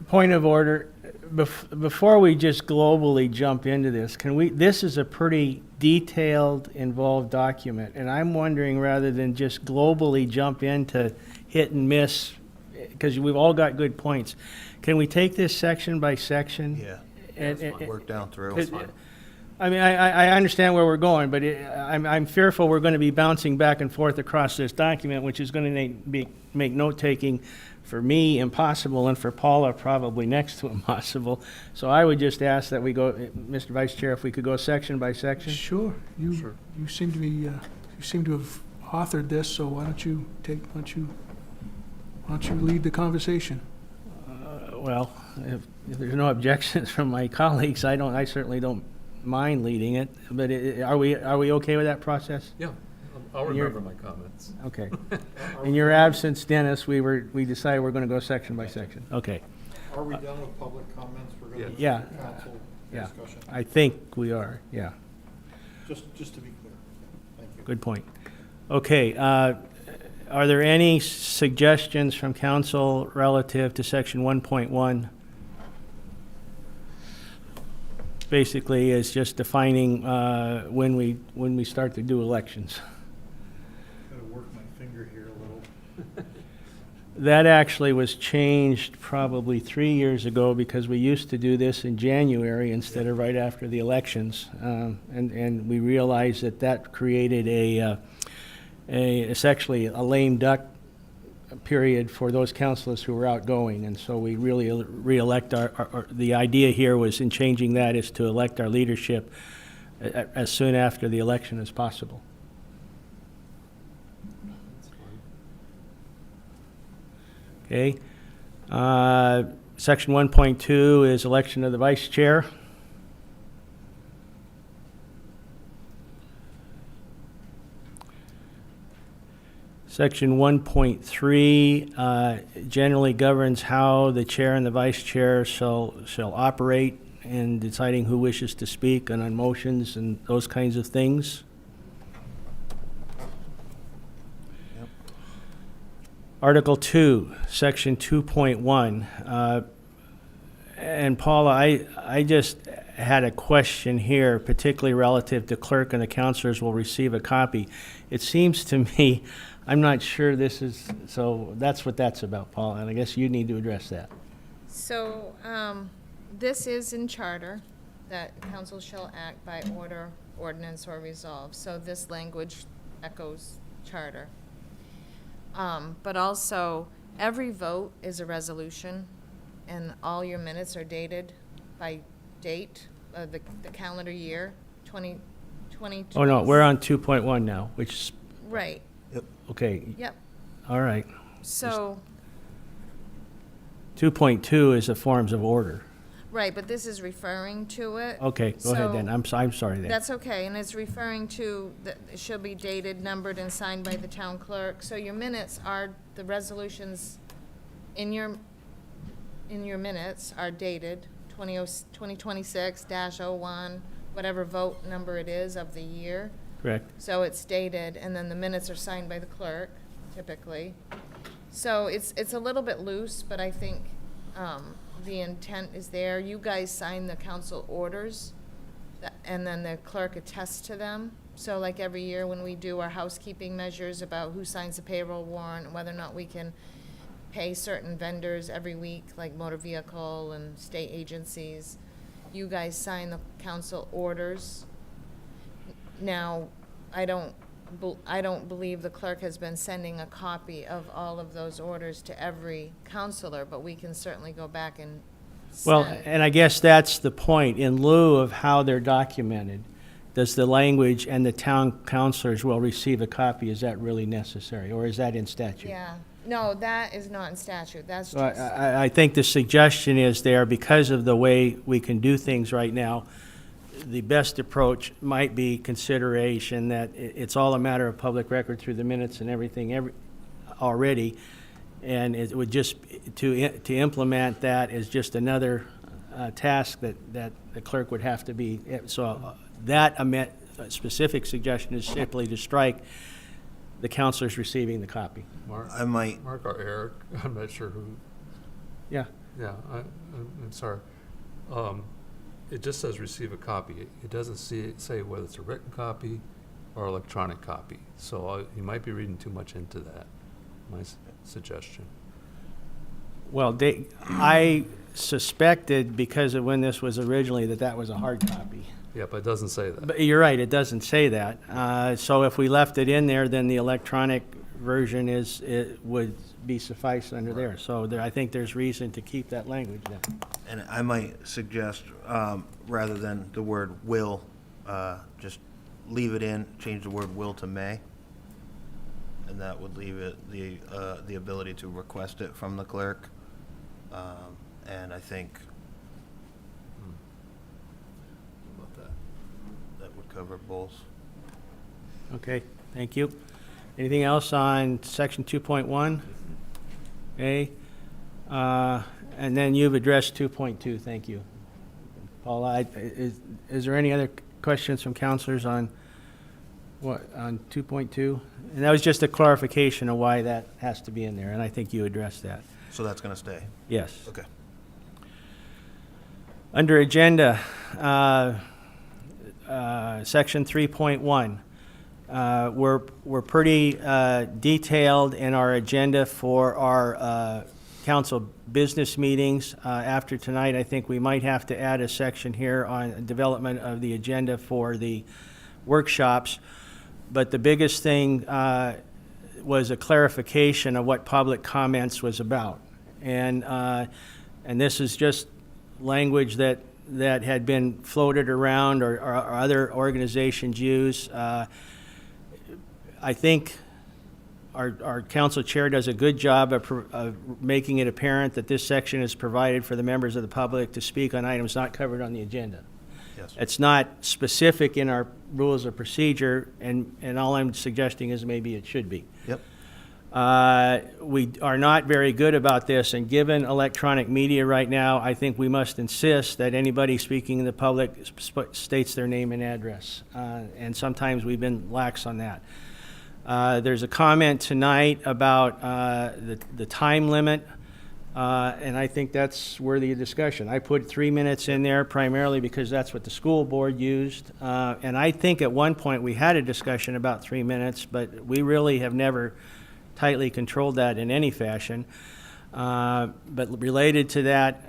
Speaker 6: Point of order, before we just globally jump into this, this is a pretty detailed, involved document, and I'm wondering, rather than just globally jump into hit and miss, because we've all got good points, can we take this section by section?
Speaker 3: yeah,
Speaker 6: And-
Speaker 3: work down through.
Speaker 6: Because, I mean, I understand where we're going, but I'm fearful we're going to be bouncing back and forth across this document, which is going to make note-taking for me impossible, and for Paula probably next to impossible. So I would just ask that we go, Mr. Vice Chair, if we could go section by section?
Speaker 1: Sure. You seem to be, you seem to have authored this, so why don't you lead the conversation?
Speaker 6: Well, if there's no objections from my colleagues, I certainly don't mind leading it, but are we okay with that process?
Speaker 7: yeah, I'll
Speaker 6: You're-
Speaker 7: remember my comments.
Speaker 6: Okay. In your absence, Dennis, we decided we're going to go section by section. Okay.
Speaker 10: Are we done with public comments? We're going to
Speaker 6: Yeah.
Speaker 10: council
Speaker 6: Yeah.
Speaker 10: discussion?
Speaker 6: I think we are, yeah.
Speaker 10: Just to be clear. Thank you.
Speaker 6: Good point. Okay, are there any suggestions from council relative to section 1.1? Basically, is just defining when we start to do elections.
Speaker 10: Gotta work my finger here a little.
Speaker 6: That actually was changed probably 3 years ago because we used to do this in January instead of right after the elections. And we realized that that created it's actually a lame duck period for those councilors who were outgoing. And so we really re-elect the idea here was in changing that is to elect our leadership as soon after the election as possible. Okay. Section 1.2 is election of the vice chair. Section 1.3 generally governs how the chair and the vice chair shall operate in deciding who wishes to speak and on motions and those kinds of things. Article 2, Section 2.1. And Paula, I just had a question here, particularly relative to clerk and the counselors will receive a copy. It seems to me, I'm not sure this is, so that's what that's about, Paula, and I guess you need to address that.
Speaker 2: So, this is in charter, that council shall act by order, ordinance, or resolve. So this language echoes charter. But also, every vote is a resolution, and all your minutes are dated by date of the calendar year, 2020.
Speaker 6: Oh, no, we're on 2.1 now, which is,
Speaker 2: Right,
Speaker 6: okay,
Speaker 2: yep.
Speaker 6: all right.
Speaker 2: So,
Speaker 6: 2.2 is the forms of order.
Speaker 2: right, but this is referring to it.
Speaker 6: Okay, go ahead then.
Speaker 2: So-
Speaker 6: I'm sorry then.
Speaker 2: That's okay, and it's referring to, that it shall be dated, numbered, and signed by the town clerk. So your minutes are, the resolutions in your minutes are dated 2026-01, whatever vote number it is of the year.
Speaker 6: Correct.
Speaker 2: So it's dated, and then the minutes are signed by the clerk, typically. So it's a little bit loose, but I think the intent is there. You guys sign the council orders, and then the clerk attests to them. So like every year when we do our housekeeping measures about who signs the payroll warrant, and whether or not we can pay certain vendors every week, like motor vehicle and state agencies, you guys sign the council orders. Now, I don't believe the clerk has been sending a copy of all of those orders to every counselor, but we can certainly go back and
Speaker 6: Well,
Speaker 2: send.
Speaker 6: and I guess that's the point. In lieu of how they're documented, does the language and the town councilors will receive a copy, is that really necessary, or is that in statute?
Speaker 2: Yeah, no, that is not in statute, that's
Speaker 6: So
Speaker 2: just,
Speaker 6: I think the suggestion is there, because of the way we can do things right now, the best approach might be consideration that it's all a matter of public record through the minutes and everything already, and it would just, to implement that is just another task that the clerk would have to be, so that specific suggestion is simply to strike the counselors receiving the copy.
Speaker 7: Mark,
Speaker 3: I might,
Speaker 7: Mark or Eric, I'm not sure who,
Speaker 6: Yeah.
Speaker 7: yeah, I'm sorry. It just says receive a copy. It doesn't say whether it's a written copy or electronic copy. So you might be reading too much into that, my suggestion.
Speaker 6: Well, I suspected, because of when this was originally, that was a hard copy.
Speaker 7: Yeah, but it doesn't say that.
Speaker 6: But you're right, it doesn't say that. So if we left it in there, then the electronic version would be suffice under there. So I think there's reason to keep that language there.
Speaker 3: and I might suggest, rather than the word will, just leave it in, change the word will to may. And that would leave it the ability to request it from the clerk. And I think
Speaker 7: How about that?
Speaker 3: that would cover both.
Speaker 6: Okay, thank you. Anything else on section 2.1? Okay. And then you've addressed 2.2, thank you. Paula, is there any other questions from counselors on What, on 2.2? And that was just a clarification of why that has to be in there, and I think you addressed that.
Speaker 3: So that's gonna stay?
Speaker 6: Yes.
Speaker 3: Okay.
Speaker 6: Under agenda, section 3.1, we're pretty detailed in our agenda for our council business meetings. After tonight, I think we might have to add a section here on development of the agenda for the workshops. But the biggest thing was a clarification of what public comments was about. And this is just language that had been floated around or other organizations use. I think our council chair does a good job of making it apparent that this section is provided for the members of the public to speak on items not covered on the agenda.
Speaker 3: Yes.
Speaker 6: It's not specific in our rules of procedure, and all I'm suggesting is maybe it should be.
Speaker 3: Yep.
Speaker 6: We are not very good about this, and given electronic media right now, I think we must insist that anybody speaking in the public states their name and address. And sometimes we've been lax on that. There's a comment tonight about the time limit, and I think that's worthy of discussion. I put 3 minutes in there primarily because that's what the school board used. And I think at one point we had a discussion about 3 minutes, but we really have never tightly controlled that in any fashion. But related to that,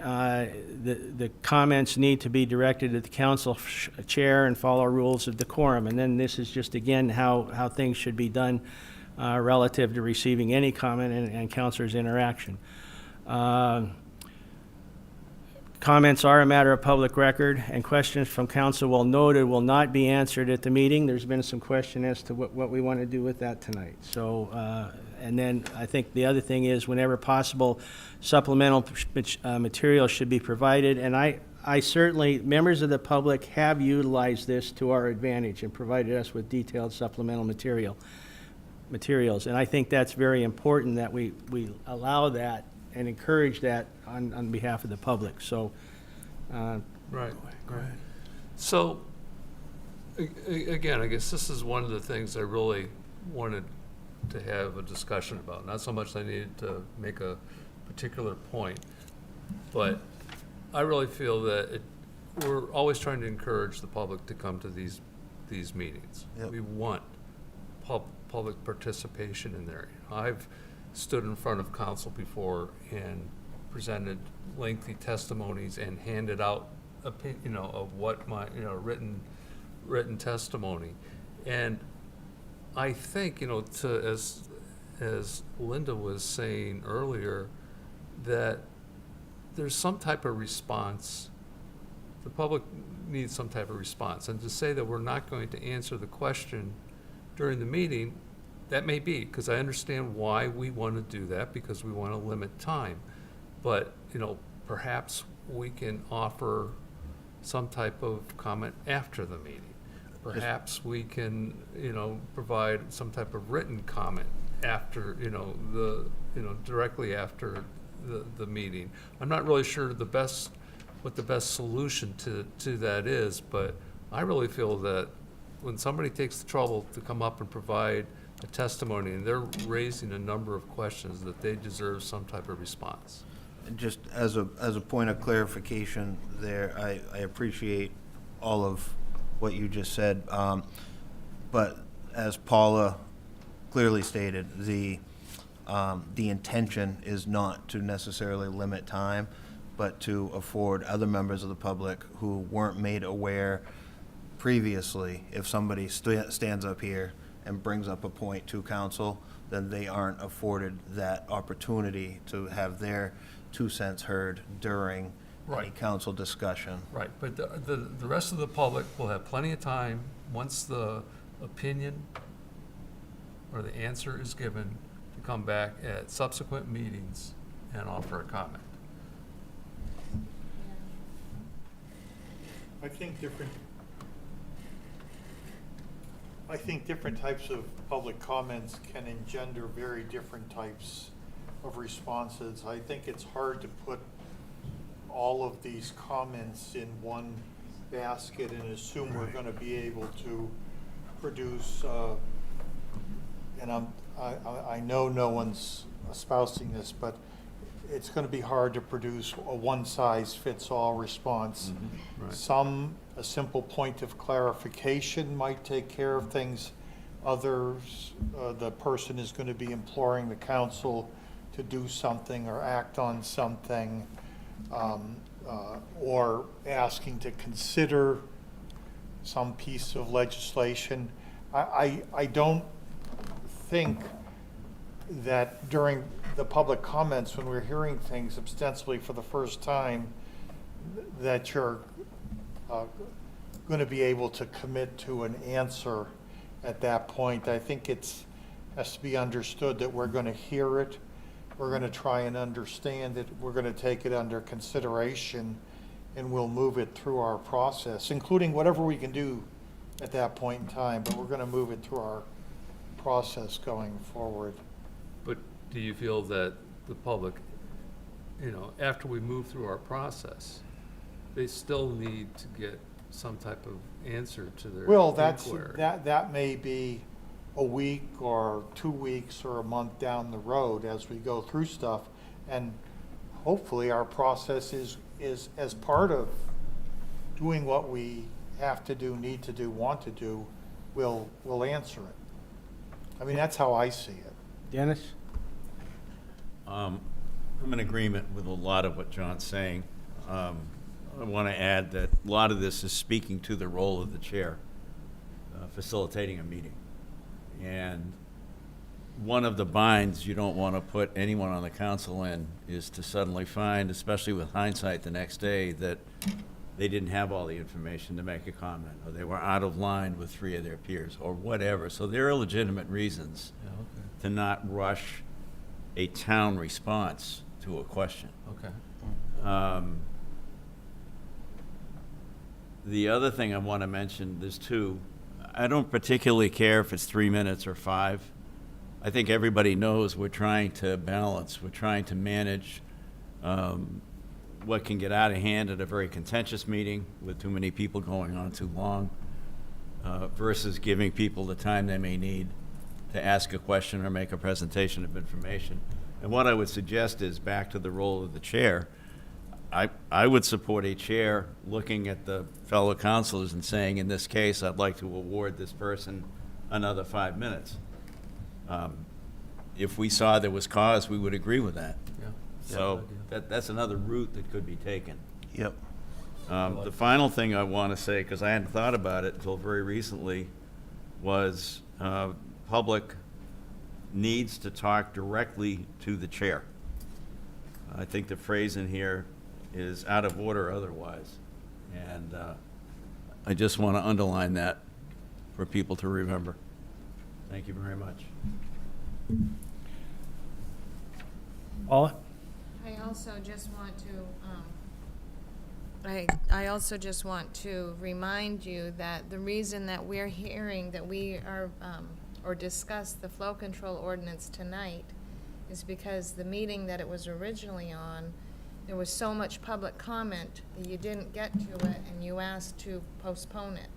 Speaker 6: the comments need to be directed at the council chair and follow rules of decorum. And then this is just, again, how things should be done relative to receiving any comment and councilors' interaction. Comments are a matter of public record, and questions from council, well noted, will not be answered at the meeting. There's been some question as to what we want to do with that tonight. So, and then I think the other thing is, whenever possible, supplemental material should be provided. And I certainly, members of the public have utilized this to our advantage and provided us with detailed supplemental materials. And I think that's very important that we allow that and encourage that on behalf of the public. So,
Speaker 7: Right. So, again, I guess this is one of the things I really wanted to have a discussion about. Not so much I needed to make a particular point, but I really feel that we're always trying to encourage the public to come to these meetings.
Speaker 3: Yep.
Speaker 7: We want public participation in there. I've stood in front of council before and presented lengthy testimonies and handed out of what my written testimony. And I think as Linda was saying earlier, that there's some type of response. The public needs some type of response, and to say that we're not going to answer the question during the meeting, that may be, because I understand why we want to do that, because we want to limit time. But, perhaps we can offer some type of comment after the meeting. Perhaps we can, provide some type of written comment after, directly after the meeting. I'm not really sure what the best solution to that is, but I really feel that when somebody takes the trouble to come up and provide a testimony, and they're raising a number of questions, that they deserve some type of response.
Speaker 3: Just as a point of clarification there, I appreciate all of what you just said. But as Paula clearly stated, the intention is not to necessarily limit time, but to afford other members of the public who weren't made aware previously. If somebody stands up here and brings up a point to council, then they aren't afforded that opportunity to have their 2 cents heard during any
Speaker 7: Right.
Speaker 3: council discussion.
Speaker 7: Right, but the rest of the public will have plenty of time, once the opinion or the answer is given, to come back at subsequent meetings and offer a comment.
Speaker 10: I think different types of public comments can engender very different types of responses. I think it's hard to put all of these comments in one basket and assume we're gonna be able to produce, and I know no one's espousing this, but it's going to be hard to produce a one-size-fits-all response.
Speaker 7: Right.
Speaker 10: A simple point of clarification might take care of things. Others, the person is going to be imploring the council to do something or act on something, or asking to consider some piece of legislation. I don't think that during the public comments, when we're hearing things ostensibly for the first time, that you're going to be able to commit to an answer at that point. I think has to be understood that we're going to hear it, we're going to try and understand it, we're going to take it under consideration, and we'll move it through our process, including whatever we can do at that point in time, but we're going to move it through our process going forward.
Speaker 7: But do you feel that the public, after we move through our process, they still need to get some type of answer to their
Speaker 10: Well,
Speaker 7: inquiry?
Speaker 10: that may be a week or 2 weeks or a month down the road as we go through stuff, and hopefully our process is as part of doing what we have to do, need to do, want to do, we'll answer it. I mean, that's how I see it.
Speaker 6: Dennis?
Speaker 11: I'm in agreement with a lot of what John's saying. I want to add that a lot of this is speaking to the role of the chair, facilitating a meeting. And one of the binds you don't want to put anyone on the council in is to suddenly find, especially with hindsight the next day, that they didn't have all the information to make a comment, or they were out of line with 3 of their peers, or whatever. So there are legitimate reasons
Speaker 7: Yeah, okay.
Speaker 11: to not rush a town response to a question.
Speaker 7: Okay.
Speaker 11: The other thing I want to mention, there's 2. I don't particularly care if it's 3 minutes or 5. I think everybody knows we're trying to balance, we're trying to manage what can get out of hand at a very contentious meeting with too many people going on too long, versus giving people the time they may need to ask a question or make a presentation of information. And what I would suggest is, back to the role of the chair, I would support a chair looking at the fellow councilors and saying, in this case, I'd like to award this person another 5 minutes. If we saw there was cause, we would agree with that.
Speaker 7: Yeah.
Speaker 11: So that's another route that could be taken.
Speaker 3: Yep.
Speaker 11: The final thing I want to say, because I hadn't thought about it until very recently, was public needs to talk directly to the chair. I think the phrase in here is out of order otherwise. And I just want to underline that for people to remember. Thank you very much.
Speaker 6: Paula?
Speaker 2: I also just want to, I also just want to remind you that the reason that we're hearing that we are, or discuss the flow control ordinance tonight is because the meeting that it was originally on, there was so much public comment that you didn't get to it and you asked to postpone it.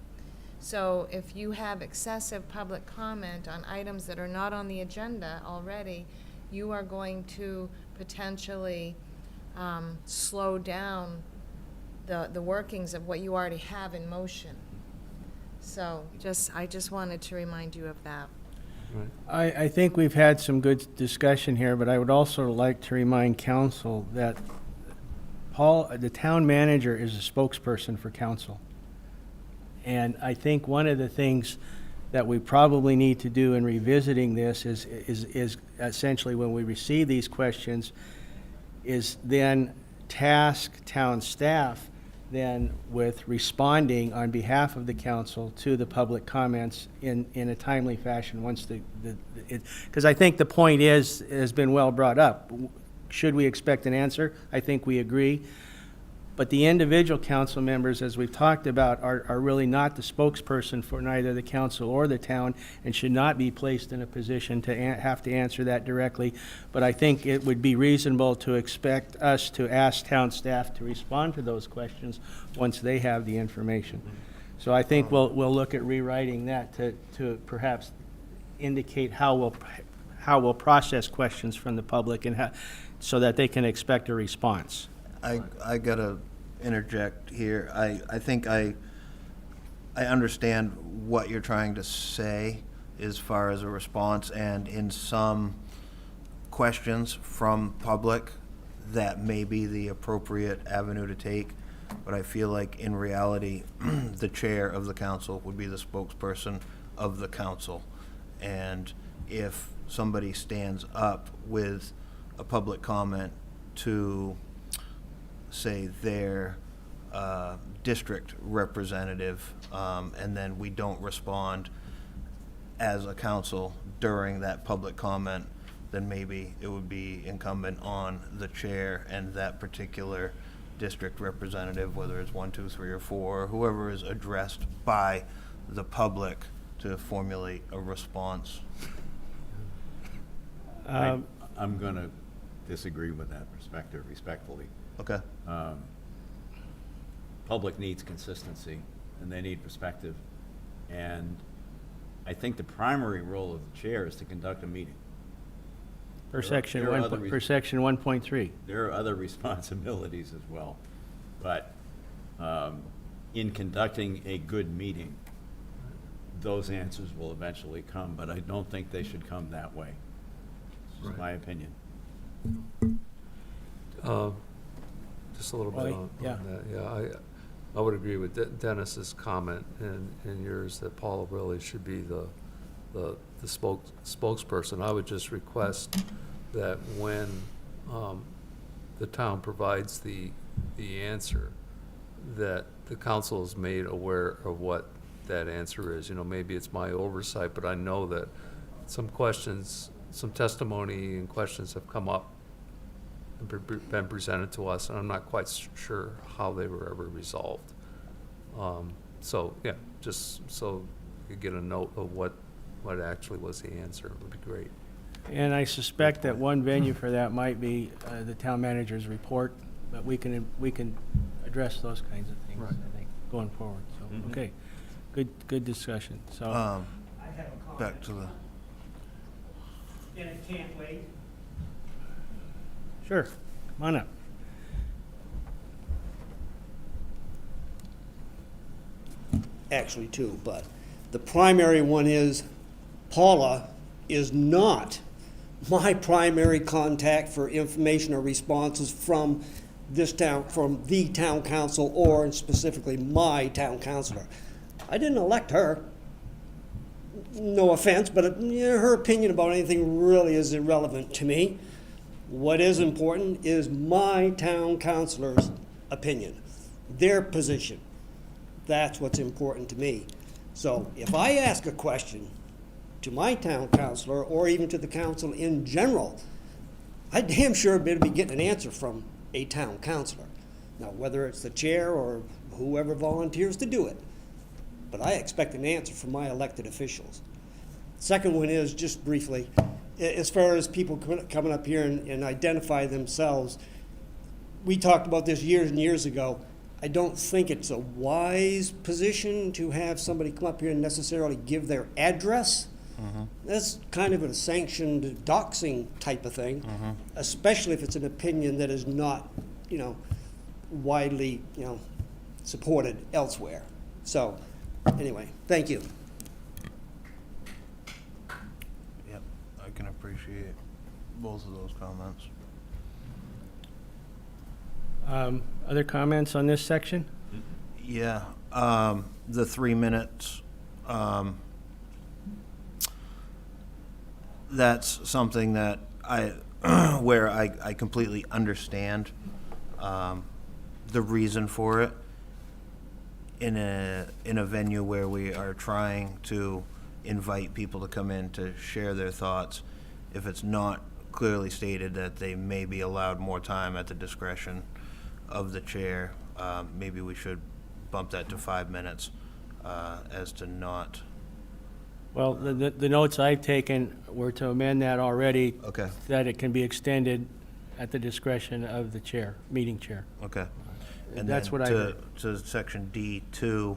Speaker 2: So if you have excessive public comment on items that are not on the agenda already, you are going to potentially slow down the workings of what you already have in motion. So I just wanted to remind you of that.
Speaker 6: I think we've had some good discussion here, but I would also like to remind council that the town manager is a spokesperson for council. And I think one of the things that we probably need to do in revisiting this is essentially, when we receive these questions, is then task town staff then with responding on behalf of the council to the public comments in a timely fashion once because I think the point has been well brought up. Should we expect an answer? I think we agree. But the individual council members, as we've talked about, are really not the spokesperson for neither the council or the town and should not be placed in a position to have to answer that directly. But I think it would be reasonable to expect us to ask town staff to respond to those questions once they have the information. So I think we'll look at rewriting that to perhaps indicate how we'll process questions from the public and so that they can expect a response.
Speaker 3: I gotta interject here. I think I understand what you're trying to say as far as a response, and in some questions from public, that may be the appropriate avenue to take. But I feel like in reality, the chair of the council would be the spokesperson of the council. And if somebody stands up with a public comment to, say, their district representative, and then we don't respond as a council during that public comment, then maybe it would be incumbent on the chair and that particular district representative, whether it's 1, 2, 3, or 4, whoever is addressed by the public, to formulate a response.
Speaker 6: Um,
Speaker 11: I'm going to disagree with that perspective respectfully.
Speaker 3: Okay.
Speaker 11: Public needs consistency, and they need perspective. And I think the primary role of the chair is to conduct a meeting.
Speaker 6: Per section
Speaker 11: there are
Speaker 6: 1,
Speaker 11: other
Speaker 6: per section 1.3.
Speaker 11: There are other responsibilities as well. But in conducting a good meeting, those answers will eventually come, but I don't think they should come that way. This is
Speaker 7: Right.
Speaker 11: my opinion.
Speaker 7: Just a little bit
Speaker 6: Wally?
Speaker 7: on
Speaker 6: Yeah.
Speaker 7: that. Yeah, I would agree with Dennis's comment and yours that Paula really should be the spokesperson. I would just request that when the town provides the answer, that the council is made aware of what that answer is. You know, maybe it's my oversight, but I know that some questions, some testimony and questions have come up and been presented to us, and I'm not quite sure how they were ever resolved. So, yeah, just so you get a note of what actually was the answer would be great.
Speaker 6: And I suspect that one venue for that might be the town manager's report, but we can address those kinds of things,
Speaker 7: Right.
Speaker 6: I think, going forward. So,
Speaker 11: Mhm.
Speaker 6: okay, good discussion. So,
Speaker 8: I have a comment.
Speaker 3: Back to the,
Speaker 8: And it can't wait.
Speaker 6: sure, come on up.
Speaker 8: Actually, two, but the primary one is Paula is not my primary contact for information or responses from this town, from the town council, or specifically my town councilor. I didn't elect her. No offense, but her opinion about anything really is irrelevant to me. What is important is my town councilor's opinion, their position. That's what's important to me. So if I ask a question to my town councilor, or even to the council in general, I damn sure better be getting an answer from a town councilor. Now, whether it's the chair or whoever volunteers to do it, but I expect an answer from my elected officials. Second one is, just briefly, as far as people coming up here and identify themselves, we talked about this years and years ago. I don't think it's a wise position to have somebody come up here and necessarily give their address. That's kind of a sanctioned doxing type of thing, especially if it's an opinion that is not, widely, supported elsewhere. So, anyway, thank you.
Speaker 3: yep, I can appreciate both of those comments.
Speaker 6: Other comments on this section?
Speaker 3: Yeah, the 3 minutes, that's something that where I completely understand, the reason for it in a venue where we are trying to invite people to come in to share their thoughts. If it's not clearly stated that they may be allowed more time at the discretion of the chair, maybe we should bump that to 5 minutes, as to not.
Speaker 6: Well, the notes I've taken were to amend that already,
Speaker 3: Okay,
Speaker 6: that it can be extended at the discretion of the chair, meeting chair.
Speaker 3: okay. And
Speaker 6: That's
Speaker 3: then
Speaker 6: what I heard.
Speaker 3: to section D2,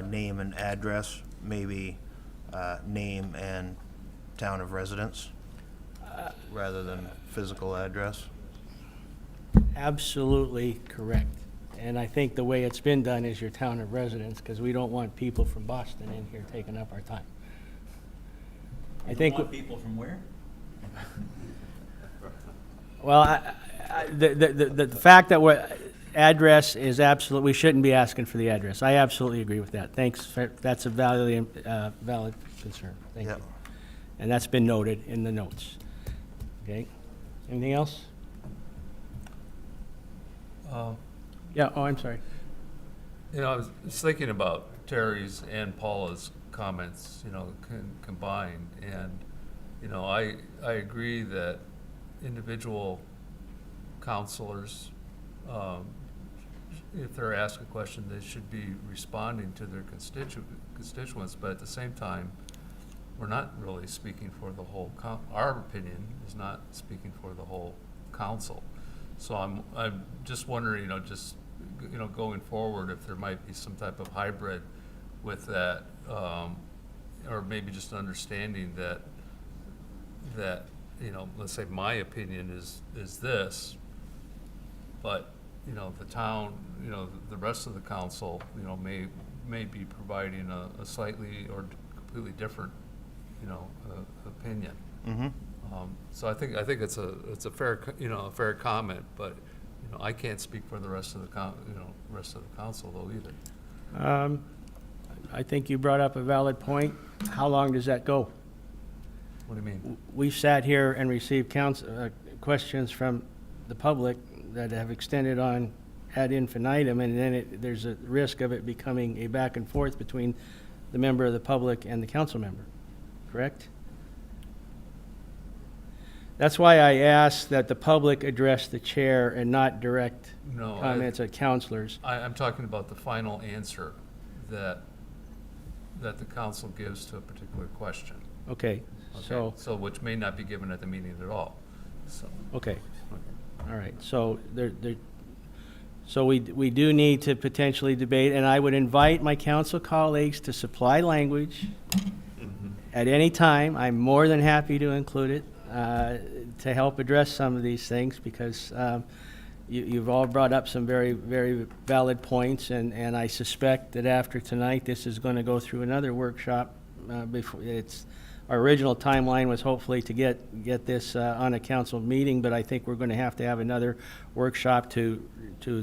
Speaker 3: name and address, maybe name and town of residence, rather than physical address?
Speaker 6: Absolutely correct. And I think the way it's been done is your town of residence, because we don't want people from Boston in here taking up our time. I think.
Speaker 11: people from where?
Speaker 6: Well, the fact that address is absolute, we shouldn't be asking for the address. I absolutely agree with that. Thanks, that's a valid concern. Thank
Speaker 3: Yep.
Speaker 6: you. And that's been noted in the notes. Okay? Anything else? Yeah, oh, I'm sorry.
Speaker 7: You know, I was thinking about Terry's and Paula's comments, you know, combined, and, you know, I agree that individual counselors, if they're asked a question, they should be responding to their constituents, but at the same time, we're not really speaking for the whole, our opinion is not speaking for the whole council. So I'm just wondering, you know, going forward, if there might be some type of hybrid with that, or maybe just understanding that, you know, let's say my opinion is this, but, you know, the town, you know, the rest of the council, you know, may be providing a slightly or completely different, you know, opinion.
Speaker 3: Mm-hmm.
Speaker 7: So I think it's a fair, you know, a fair comment, but, you know, I can't speak for the rest of the rest of the council though either.
Speaker 6: I think you brought up a valid point. How long does that go?
Speaker 7: What do you mean?
Speaker 6: We've sat here and received questions from the public that have extended on ad infinitum, and then there's a risk of it becoming a back and forth between the member of the public and the council member, correct? That's why I asked that the public address the chair and not direct
Speaker 7: No,
Speaker 6: comments at councilors.
Speaker 7: I'm talking about the final answer that the council gives to a particular question.
Speaker 6: Okay,
Speaker 7: Okay? So which may not be given at the meeting at all, so.
Speaker 6: okay, all right, so so we do need to potentially debate, and I would invite my council colleagues to supply language at any time. I'm more than happy to include it, to help address some of these things, because you've all brought up some very, very valid points, and I suspect that after tonight, this is going to go through another workshop. Before our original timeline was hopefully to get this on a council meeting, but I think we're going to have another workshop to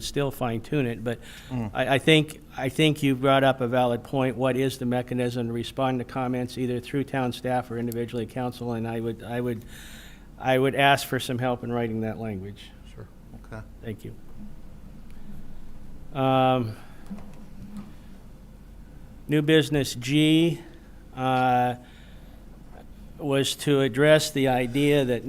Speaker 6: still fine tune it. But I think you brought up a valid point. What is the mechanism to respond to comments either through town staff or individually council? And I would ask for some help in writing that language.
Speaker 7: Sure.
Speaker 3: Okay.
Speaker 6: Thank you. New business G was to address the idea that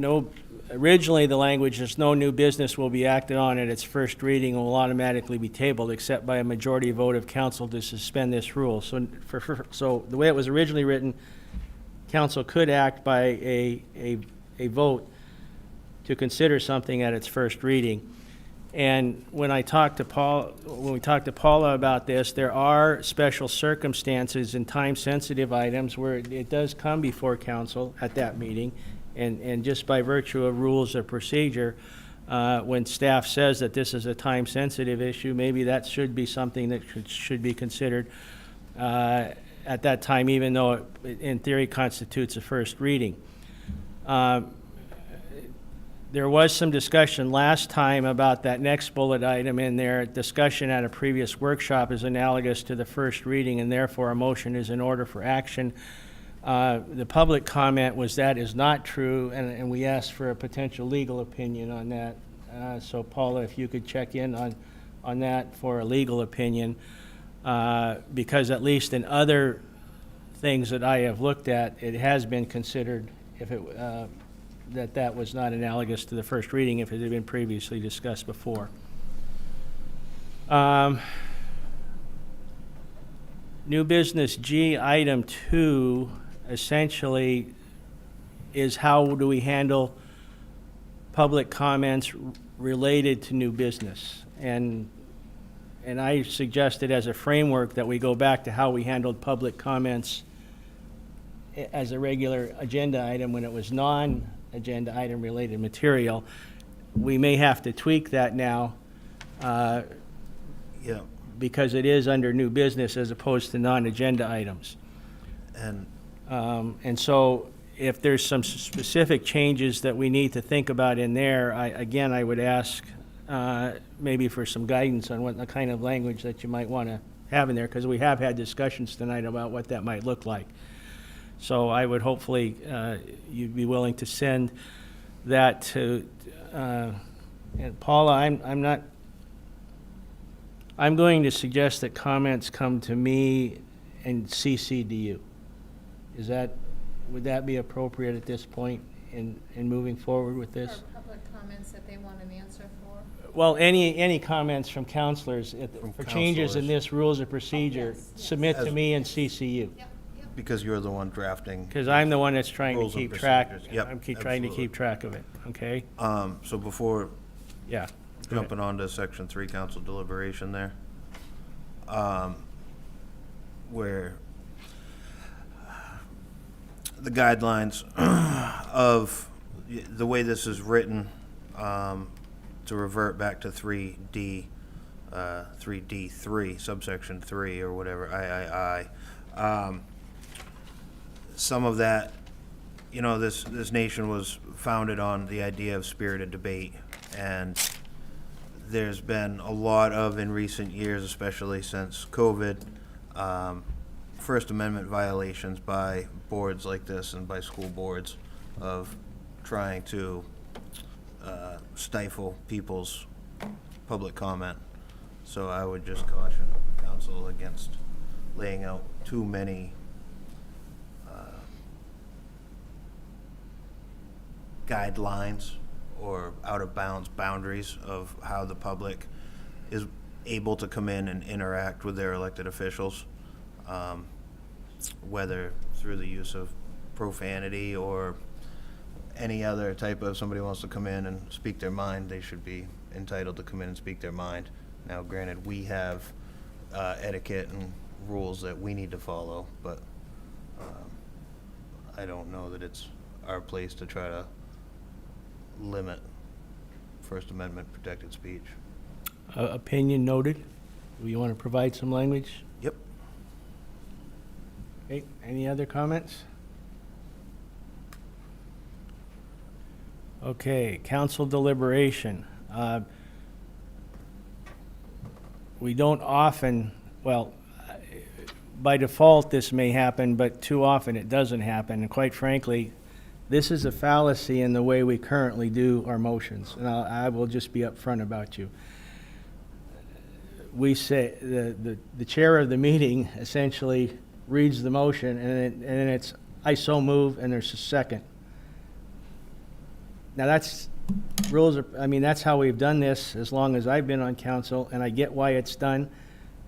Speaker 6: originally the language is no new business will be acted on at its first reading and will automatically be tabled except by a majority vote of council to suspend this rule. So so the way it was originally written, council could act by a vote to consider something at its first reading. And when we talked to Paula about this, there are special circumstances and time-sensitive items where it does come before council at that meeting. And just by virtue of rules of procedure, when staff says that this is a time-sensitive issue, maybe that should be something that should be considered at that time, even though it in theory constitutes a first reading. There was some discussion last time about that next bullet item in there. Discussion at a previous workshop is analogous to the first reading, and therefore a motion is in order for action. The public comment was that is not true, and we asked for a potential legal opinion on that. So Paula, if you could check in on that for a legal opinion, because at least in other things that I have looked at, it has been considered if it that was not analogous to the first reading if it had been previously discussed before. New business G, item 2, essentially is how do we handle public comments related to new business. And and I suggested as a framework that we go back to how we handled public comments as a regular agenda item when it was non-agenda item related material. We may have to tweak that now,
Speaker 3: Yeah,
Speaker 6: because it is under new business as opposed to non-agenda items.
Speaker 3: and
Speaker 6: And so if there's some specific changes that we need to think about in there, I would ask maybe for some guidance on what the kind of language that you might want to have in there, because we have had discussions tonight about what that might look like. So I would hopefully, you'd be willing to send that to, and Paula, I'm going to suggest that comments come to me and CC to you. Would that be appropriate at this point in moving forward with this?
Speaker 2: For public comments that they want an answer for?
Speaker 6: Well, any comments from counselors for changes in
Speaker 3: counselors.
Speaker 6: this rules of procedure,
Speaker 2: yes, yes.
Speaker 6: submit to
Speaker 3: As-
Speaker 6: me and CC you.
Speaker 2: Yep, yep.
Speaker 3: because you're the one drafting.
Speaker 6: Because I'm the one that's trying to
Speaker 3: Rules and
Speaker 6: keep track.
Speaker 3: procedures. Yep,
Speaker 6: I'm trying to
Speaker 3: absolutely.
Speaker 6: keep track of it, okay?
Speaker 3: So before
Speaker 6: Yeah. Go ahead.
Speaker 3: jumping on to section 3, council deliberation there, where the guidelines of the way this is written, to revert back to 3D, 3D3, subsection 3 or whatever, III. Some of that, you know, this nation was founded on the idea of spirited debate, and there's been a lot of, in recent years, especially since COVID, First Amendment violations by boards like this and by school boards of trying to stifle people's public comment. So I would just caution council against laying out too many guidelines or out of bounds boundaries of how the public is able to come in and interact with their elected officials, whether through the use of profanity or any other type of, somebody wants to come in and speak their mind, they should be entitled to come in and speak their mind. Now, granted, we have etiquette and rules that we need to follow, but I don't know that it's our place to try to limit First Amendment protected speech.
Speaker 6: Opinion noted. Do you want to provide some language?
Speaker 3: Yep.
Speaker 6: Okay, any other comments? Okay, council deliberation. We don't often, well, by default this may happen, but too often it doesn't happen. And quite frankly, this is a fallacy in the way we currently do our motions. And I will just be upfront about you. We say, the chair of the meeting essentially reads the motion, and then it's, I so move, and there's a second. Now, that's rules are, I mean, that's how we've done this as long as I've been on council, and I get why it's done.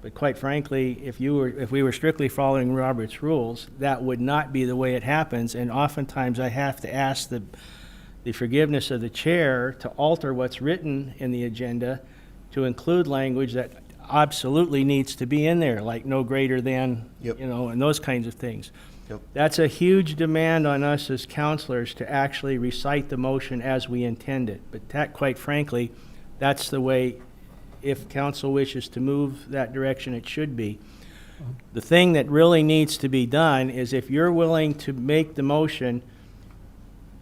Speaker 6: But quite frankly, if we were strictly following Robert's rules, that would not be the way it happens. And oftentimes I have to ask the forgiveness of the chair to alter what's written in the agenda to include language that absolutely needs to be in there, like no greater than,
Speaker 3: Yep.
Speaker 6: you know, and those kinds of things.
Speaker 3: Yep.
Speaker 6: That's a huge demand on us as counselors to actually recite the motion as we intend it. But that, quite frankly, that's the way, if council wishes to move that direction, it should be. The thing that really needs to be done is if you're willing to make the motion,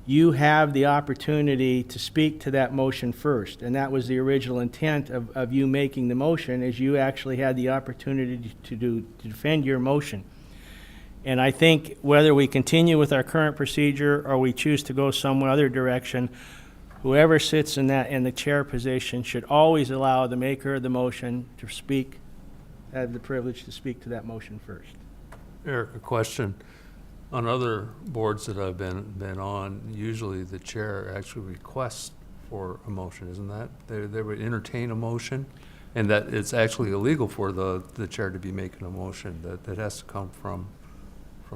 Speaker 6: you have the opportunity to speak to that motion first. And that was the original intent of you making the motion, is you actually had the opportunity to defend your motion. And I think whether we continue with our current procedure or we choose to go some other direction, whoever sits in the chair position should always allow the maker of the motion to speak, have the privilege to speak to that motion first.
Speaker 7: Eric, a question. On other boards that I've been on, usually the chair actually requests for a motion, isn't that? They would entertain a motion, and that it's actually illegal for the chair to be making a motion. That has to come from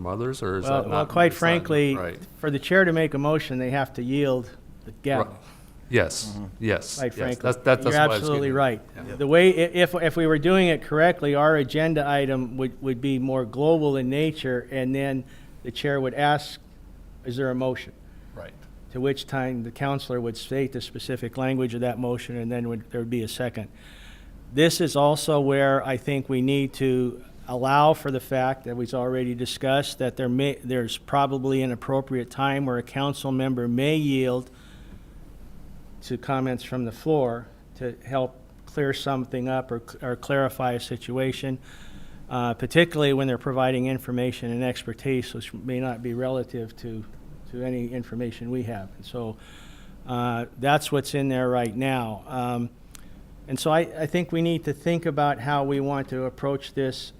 Speaker 7: others, or is that not?
Speaker 6: Well, quite
Speaker 7: it's not
Speaker 6: frankly,
Speaker 7: right?
Speaker 6: for the chair to make a motion, they have to yield the gavel.
Speaker 7: Right. Yes, yes.
Speaker 6: quite
Speaker 7: yes.
Speaker 6: frankly.
Speaker 7: That's what
Speaker 6: You're
Speaker 7: I was
Speaker 6: absolutely
Speaker 7: getting
Speaker 6: right.
Speaker 7: at. Yeah.
Speaker 6: The way, if we were doing it correctly, our agenda item would be more global in nature, and then the chair would ask, is there a motion?
Speaker 7: Right.
Speaker 6: To which time the counselor would state the specific language of that motion, and then there would be a second. This is also where I think we need to allow for the fact that we've already discussed that there's probably an appropriate time where a council member may yield to comments from the floor to help clear something up or clarify a situation, particularly when they're providing information and expertise, which may not be relative to any information we have. And so that's what's in there right now. And so I think we need to think about how we want to approach this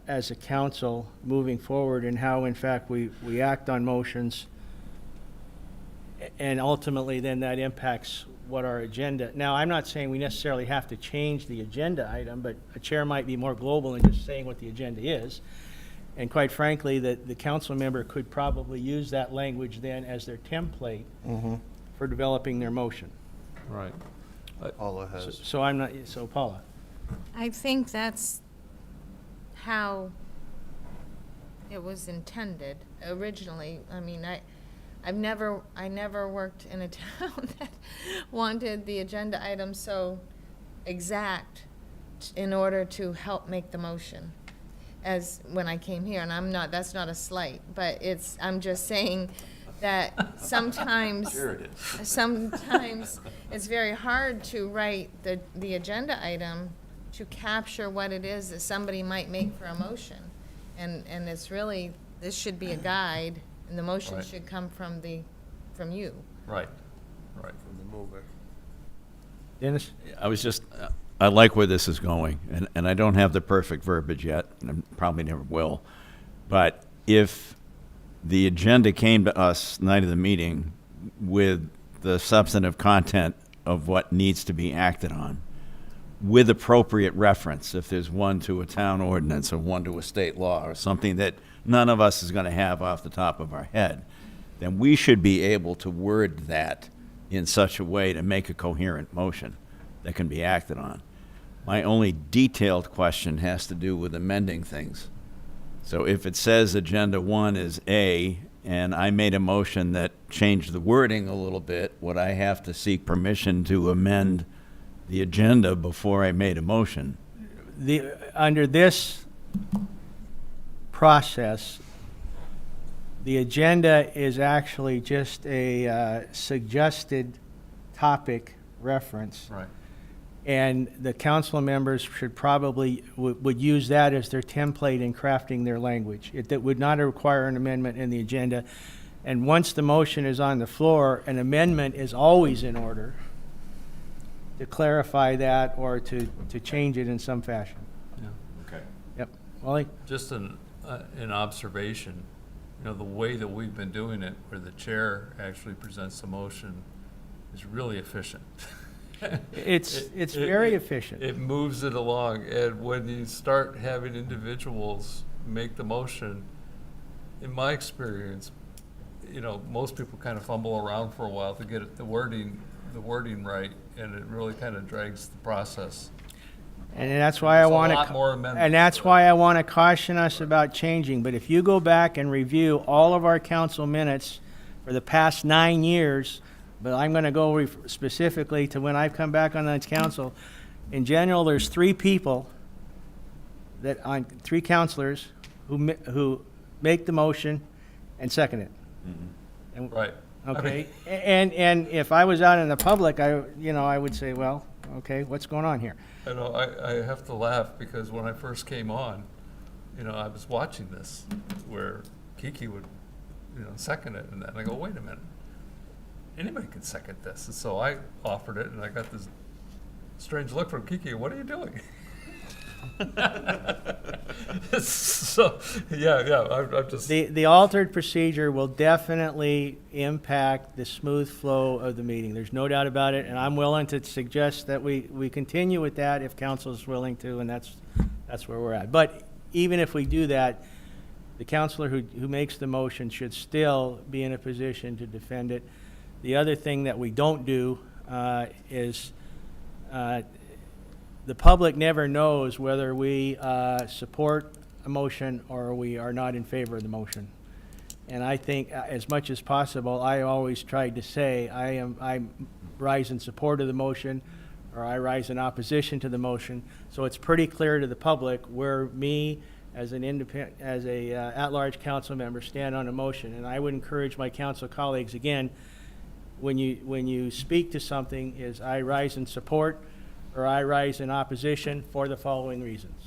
Speaker 6: as a council moving forward, and how, in fact, we act on motions, and ultimately then that impacts what our agenda. Now, I'm not saying we necessarily have to change the agenda item, but a chair might be more global in just saying what the agenda is. And quite frankly, the council member could probably use that language then as their template for developing their motion.
Speaker 7: Right.
Speaker 3: Paula has.
Speaker 6: So Paula.
Speaker 2: I think that's how it was intended originally. I mean, I never worked in a town that wanted the agenda item so exact in order to help make the motion as when I came here. And that's not a slight, but I'm just saying that sometimes, sometimes it's very hard to write the agenda item to capture what it is that somebody might make for a motion. And it's really, this should be a guide, and the motion
Speaker 7: Right.
Speaker 2: should come from you.
Speaker 7: Right, right.
Speaker 3: From the mover.
Speaker 6: Dennis?
Speaker 11: I like where this is going, and I don't have the perfect verbiage yet, and I probably never will. But if the agenda came to us night of the meeting with the substantive content of what needs to be acted on, with appropriate reference, if there's one to a town ordinance or one to a state law or something that none of us is going to have off the top of our head, then we should be able to word that in such a way to make a coherent motion that can be acted on. My only detailed question has to do with amending things. So if it says Agenda 1 is A, and I made a motion that changed the wording a little bit, would I have to seek permission to amend the agenda before I made a motion?
Speaker 6: Under this process, the agenda is actually just a suggested topic reference.
Speaker 7: Right.
Speaker 6: And the council members should probably, would use that as their template in crafting their language. That would not require an amendment in the agenda. And once the motion is on the floor, an amendment is always in order to clarify that or to change it in some fashion.
Speaker 7: Yeah.
Speaker 11: Okay.
Speaker 6: Yep. Wally?
Speaker 7: Just an observation, the way that we've been doing it, where the chair actually presents the motion, is really efficient.
Speaker 6: It's very efficient.
Speaker 7: It moves it along, and when you start having individuals make the motion, in my experience, most people kind of fumble around for a while to get the wording right, and it really kind of drags the process.
Speaker 6: And that's why I
Speaker 7: There's a
Speaker 6: want
Speaker 7: lot more amendments
Speaker 6: and that's
Speaker 7: to it.
Speaker 6: why I want to caution us about changing. But if you go back and review all of our council minutes for the past 9 years, but I'm going to go specifically to when I've come back on the council, in general, there's 3 people three councilors who make the motion and second it. And-
Speaker 7: Right.
Speaker 6: Okay, and if I was out in the public, I would say, well, okay, what's going on here?
Speaker 7: I know, I have to laugh because when I first came on, I was watching this where Kiki would, second it, and then I go, wait a minute, anybody can second this. And so I offered it, and I got this strange look from Kiki, what are you doing? So, I'm just.
Speaker 6: The altered procedure will definitely impact the smooth flow of the meeting. There's no doubt about it, and I'm willing to suggest that we continue with that if council is willing to, and that's where we're at. But even if we do that, the counselor who makes the motion should still be in a position to defend it. The other thing that we don't do is the public never knows whether we support a motion or we are not in favor of the motion. And I think as much as possible, I always tried to say I rise in support of the motion, or I rise in opposition to the motion. So it's pretty clear to the public where me, as an independent, as a at-large council member, stand on a motion. And I would encourage my council colleagues, again, when you speak to something, is I rise in support or I rise in opposition for the following reasons.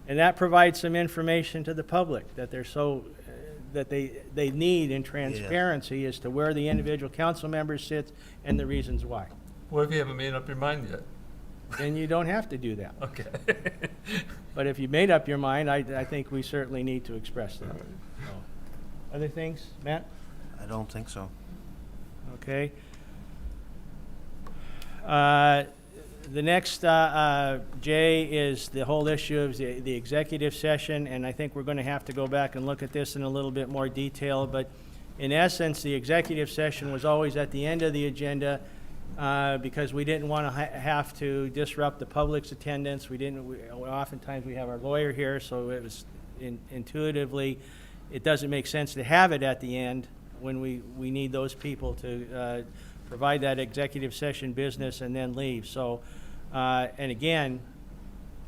Speaker 6: And that provides some information to the public that they're so that they need in transparency as to where the individual council member sits and the reasons why.
Speaker 7: What if you haven't made up your mind yet?
Speaker 6: Then you don't have to do that.
Speaker 7: Okay.
Speaker 6: But if you made up your mind, I think we certainly need to express that. So, other things, Matt?
Speaker 3: I don't think so.
Speaker 6: Okay. The next, Jay, is the whole issue of the executive session, and I think we're going to have to go back and look at this in a little bit more detail. But in essence, the executive session was always at the end of the agenda because we didn't want to have to disrupt the public's attendance. Oftentimes we have our lawyer here, so it was intuitively, it doesn't make sense to have it at the end when we need those people to provide that executive session business and then leave. So, and again,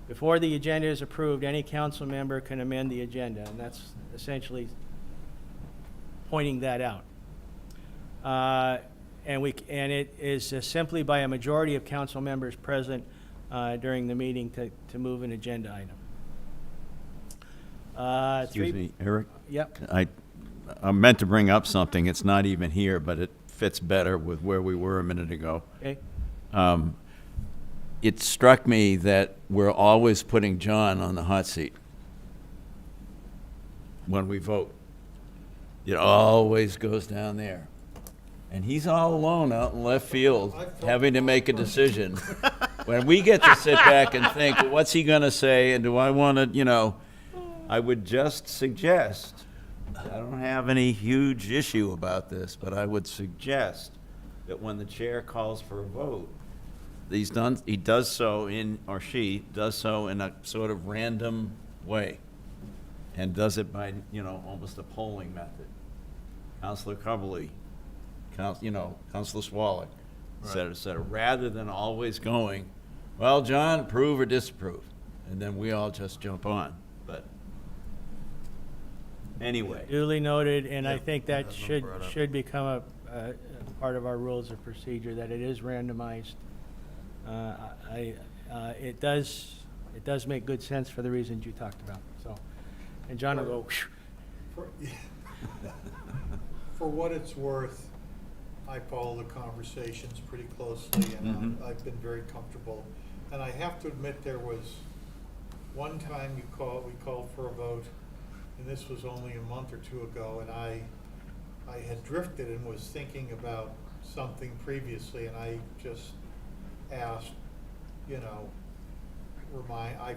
Speaker 6: before the agenda is approved, any council member can amend the agenda, and that's essentially pointing that out. And it is simply by a majority of council members present during the meeting to move an agenda item.
Speaker 11: Excuse me, Eric?
Speaker 6: Yep.
Speaker 11: I meant to bring up something. It's not even here, but it fits better with where we were a minute ago.
Speaker 6: Okay.
Speaker 11: It struck me that we're always putting John on the hot seat when we vote. It always goes down there. And he's all alone out in left field, having to make a decision. When we get to sit back and think, well, what's he going to say, and do I want to, I would just suggest, I don't have any huge issue about this, but I would suggest that when the chair calls for a vote, he does so or she does so in a sort of random way, and does it by, almost a polling method. Councilor Coverly, Councilor Swallow, et cetera, rather than always going, well, John, approve or disapprove, and then we all just jump on. But anyway.
Speaker 6: Duly noted, and I
Speaker 3: Yep,
Speaker 6: think that
Speaker 3: that's been brought up.
Speaker 6: should become a part of our rules of procedure, that it is randomized. It does make good sense for the reasons you talked about, so. And John will go,
Speaker 10: For for what it's worth, I follow the conversations pretty closely, and I've been very comfortable. And I have to admit, there was one time we called for a vote, and this was only a month or two ago, and I had drifted and was thinking about something previously, and I just asked, I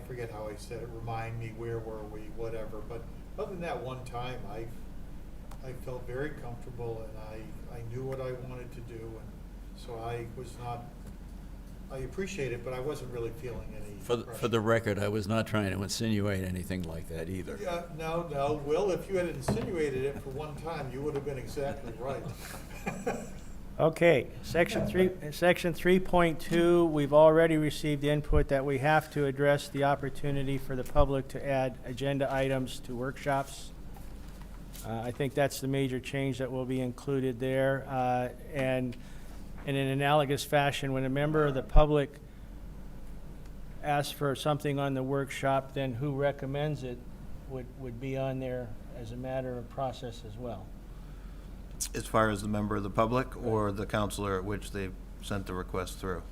Speaker 10: forget how I said it, remind me, where were we, whatever. But other than that one time, I felt very comfortable, and I knew what I wanted to do, and so I appreciate it, but I wasn't really feeling any
Speaker 11: For
Speaker 10: pressure.
Speaker 11: the record, I was not trying to insinuate anything like that either.
Speaker 10: Yeah, no, Will, if you had insinuated it for one time, you would have been exactly right.
Speaker 6: okay, section 3.2, we've already received input that we have to address the opportunity for the public to add agenda items to workshops. I think that's the major change that will be included there. And in an analogous fashion, when a member of the public asks for something on the workshop, then who recommends it would be on there as a matter of process as well.
Speaker 3: As far as the member of the public or the counselor at which they've sent the request through?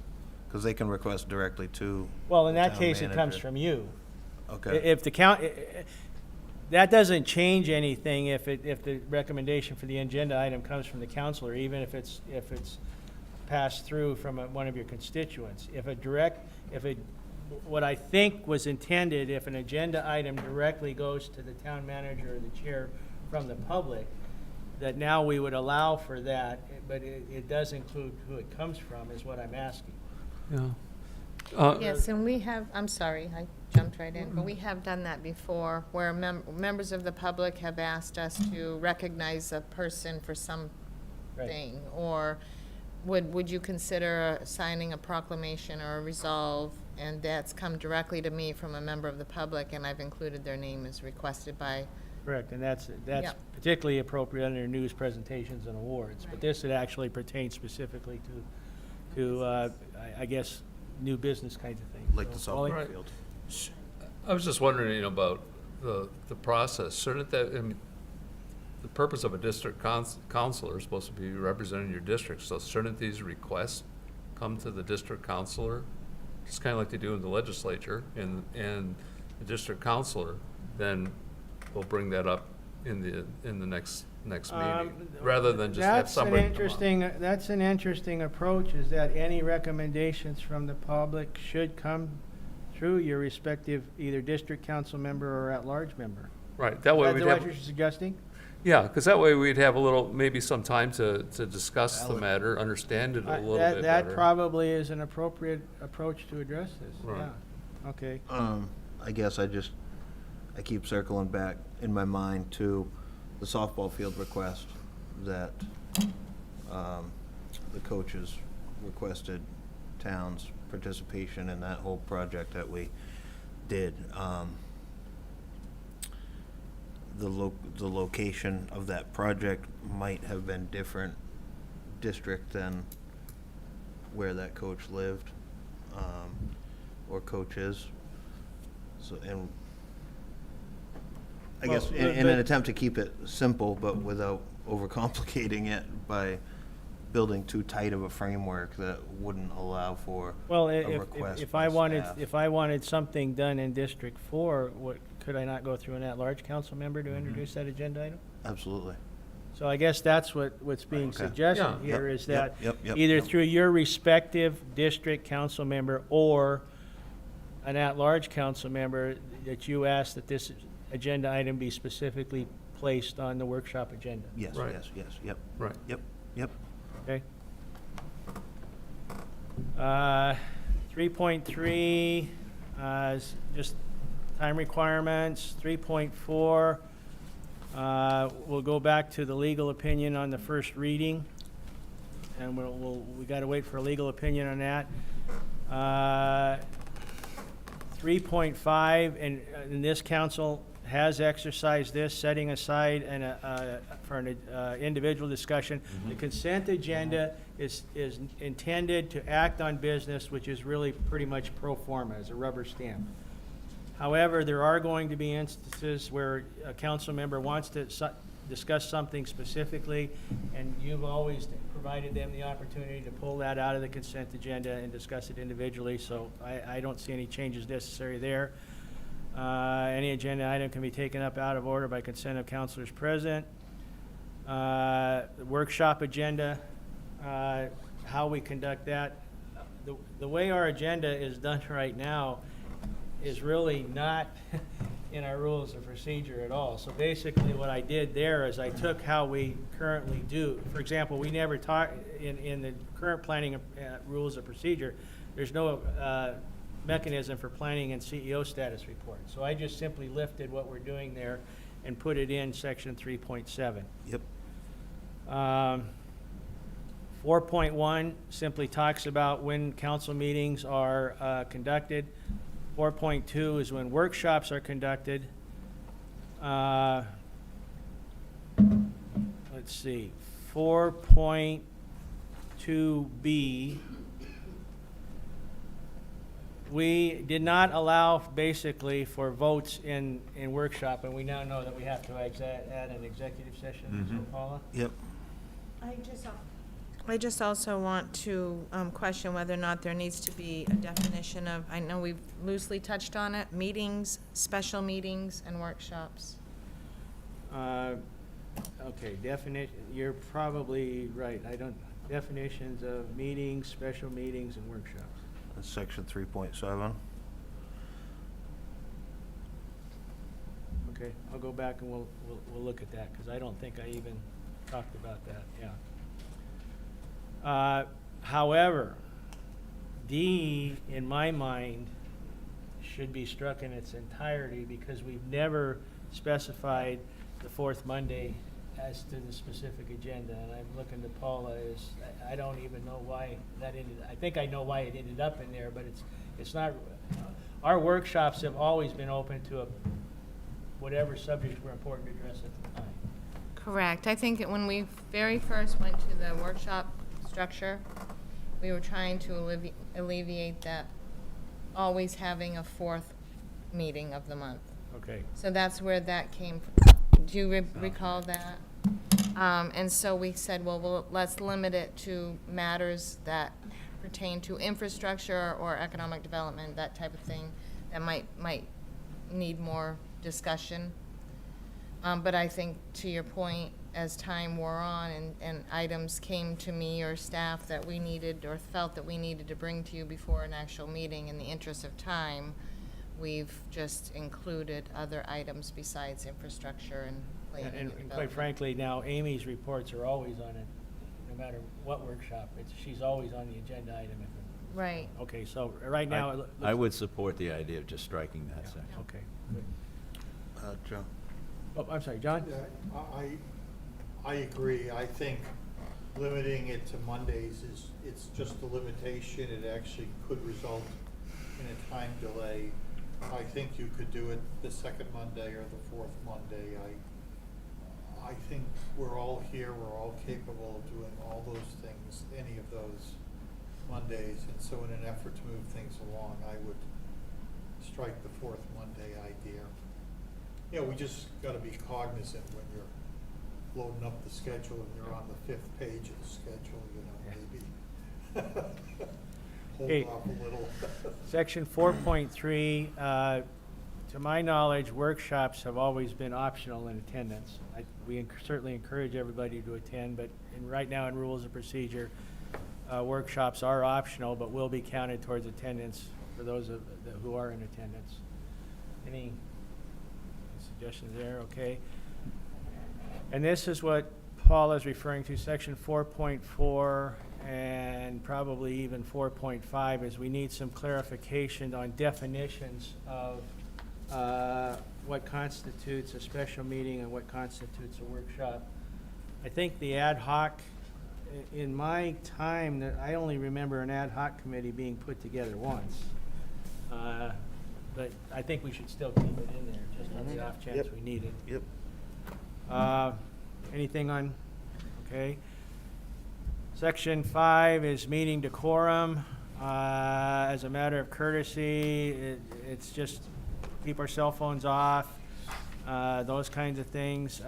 Speaker 3: Because they can request directly to
Speaker 6: Well, in
Speaker 3: the
Speaker 6: that
Speaker 3: town
Speaker 6: case, it comes
Speaker 3: manager.
Speaker 6: from you.
Speaker 3: Okay.
Speaker 6: If the that doesn't change anything if the recommendation for the agenda item comes from the counselor, even if it's passed through from one of your constituents. What I think was intended, if an agenda item directly goes to the town manager or the chair from the public, that now we would allow for that, but it does include who it comes from, is what I'm asking.
Speaker 7: Yeah.
Speaker 2: Yes, and we have, I'm sorry, I jumped right in, but we have done that before, where members of the public have asked us to recognize a person for something, or would you consider signing a proclamation or a resolve? And that's come directly to me from a member of the public, and I've included their name as requested by.
Speaker 6: Correct, and that's
Speaker 2: Yep.
Speaker 6: particularly appropriate under news presentations and awards. But this, it actually pertains specifically to I guess, new business kinds of things.
Speaker 3: Like the
Speaker 6: So, Wally?
Speaker 3: softball
Speaker 7: Right.
Speaker 3: field.
Speaker 7: I was just wondering about the process. Shouldn't that, I mean, the purpose of a district counselor is supposed to be representing your district, so shouldn't these requests come to the district counselor? It's kind of like they do in the legislature, and the district counselor then will bring that up in the next meeting, rather than just have somebody come up.
Speaker 6: That's an interesting approach, is that any recommendations from the public should come through your respective either district council member or at-large member.
Speaker 7: Right, that way
Speaker 6: Is
Speaker 7: we'd
Speaker 6: that what
Speaker 7: have,
Speaker 6: you're suggesting?
Speaker 7: yeah, because that way we'd have a little, maybe some time to discuss the matter, understand it a little bit better.
Speaker 6: That probably is an appropriate approach to address this,
Speaker 7: Right.
Speaker 6: yeah. Okay.
Speaker 3: I guess I keep circling back in my mind to the softball field request that the coaches requested town's participation in that whole project that we did. The location of that project might have been different district than where that coach lived, or coaches. So, and I guess
Speaker 6: Well,
Speaker 3: in an attempt to keep it simple, but without overcomplicating it by building too tight of a framework that wouldn't allow for
Speaker 6: Well,
Speaker 3: a request
Speaker 6: if
Speaker 3: by
Speaker 6: I wanted,
Speaker 3: staff.
Speaker 6: if I wanted something done in District 4, could I not go through an at-large council member to introduce that agenda item?
Speaker 3: Absolutely.
Speaker 6: So I guess that's what's being
Speaker 3: Okay.
Speaker 6: suggested
Speaker 7: Yeah.
Speaker 6: here,
Speaker 3: Yep,
Speaker 6: is that
Speaker 3: yep, yep,
Speaker 6: either
Speaker 3: yep.
Speaker 6: through your respective district council member or an at-large council member, that you ask that this agenda item be specifically placed on the workshop agenda.
Speaker 3: Yes,
Speaker 7: Right.
Speaker 3: yes, yep,
Speaker 7: Right.
Speaker 3: yep.
Speaker 6: Okay. 3.3 is just time requirements. 3.4, we'll go back to the legal opinion on the first reading, and we got to wait for a legal opinion on that. 3.5, and this council has exercised this, setting aside for an individual discussion. The consent agenda is intended to act on business, which is really pretty much pro forma, as a rubber stamp. However, there are going to be instances where a council member wants to discuss something specifically, and you've always provided them the opportunity to pull that out of the consent agenda and discuss it individually, so I don't see any changes necessary there. Any agenda item can be taken up out of order by consent of councilors present. The workshop agenda, how we conduct that. The way our agenda is done right now is really not in our rules of procedure at all. So basically what I did there is I took how we currently do. For example, we never talk, in the current planning rules of procedure, there's no mechanism for planning and CEO status report. So I just simply lifted what we're doing there and put it in section 3.7.
Speaker 3: Yep.
Speaker 6: 4.1 simply talks about when council meetings are conducted. 4.2 is when workshops are conducted. Let's see, 4.2B, we did not allow basically for votes in workshop, and we now know that we have to add an executive session. So Paula?
Speaker 3: Yep.
Speaker 2: I just also want to question whether or not there needs to be a definition of, I know we've loosely touched on it, meetings, special meetings, and workshops.
Speaker 6: Okay, definition, you're probably right. Definitions of meetings, special meetings, and workshops.
Speaker 3: That's section 3.7.
Speaker 6: Okay, I'll go back and we'll look at that, because I don't think I even talked about that, yeah. However, D, in my mind, should be struck in its entirety because we've never specified the fourth Monday as to the specific agenda. And I'm looking to Paula, I don't even know why that ended, I think I know why it ended up in there, but it's not, our workshops have always been open to whatever subjects were important to address at the time.
Speaker 2: Correct. I think when we very first went to the workshop structure, we were trying to alleviate that always having a fourth meeting of the month.
Speaker 6: Okay.
Speaker 2: So that's where that came from. Do you recall that? And so we said, well, let's limit it to matters that pertain to infrastructure or economic development, that type of thing, that might need more discussion. But I think, to your point, as time wore on and items came to me or staff that we needed or felt that we needed to bring to you before an actual meeting, in the interest of time, we've just included other items besides infrastructure and planning and
Speaker 6: And
Speaker 2: development.
Speaker 6: quite frankly, now Amy's reports are always on it, no matter what workshop. She's always on the agenda item.
Speaker 2: Right.
Speaker 6: Okay, so right now, it looks.
Speaker 11: I would support the idea of just striking that section.
Speaker 6: Okay, good.
Speaker 3: Joe?
Speaker 6: Oh, I'm sorry, John?
Speaker 10: Yeah, I agree. I think limiting it to Mondays it's just a limitation. It actually could result in a time delay. I think you could do it the second Monday or the fourth Monday. I think we're all here, we're all capable of doing all those things, any of those Mondays. And so in an effort to move things along, I would strike the fourth Monday idea. You know, we just gotta be cognizant when you're loading up the schedule and you're on the fifth page of the schedule, you know, maybe
Speaker 6: Okay.
Speaker 10: hold off a little.
Speaker 6: Section 4.3, to my knowledge, workshops have always been optional in attendance. We certainly encourage everybody to attend, but right now in rules of procedure, workshops are optional, but will be counted towards attendance for those who are in attendance. Any suggestions there? Okay. And this is what Paul is referring to, section 4.4 and probably even 4.5, is we need some clarification on definitions of what constitutes a special meeting and what constitutes a workshop. I think the ad hoc, in my time, that I only remember an ad hoc committee being put together once. But I think we should still keep it in there, just on the off chance
Speaker 3: Yep.
Speaker 6: we need it.
Speaker 3: Yep.
Speaker 6: Anything on, okay. Section 5 is meeting decorum. As a matter of courtesy, it's just keep our cell phones off, those kinds of things.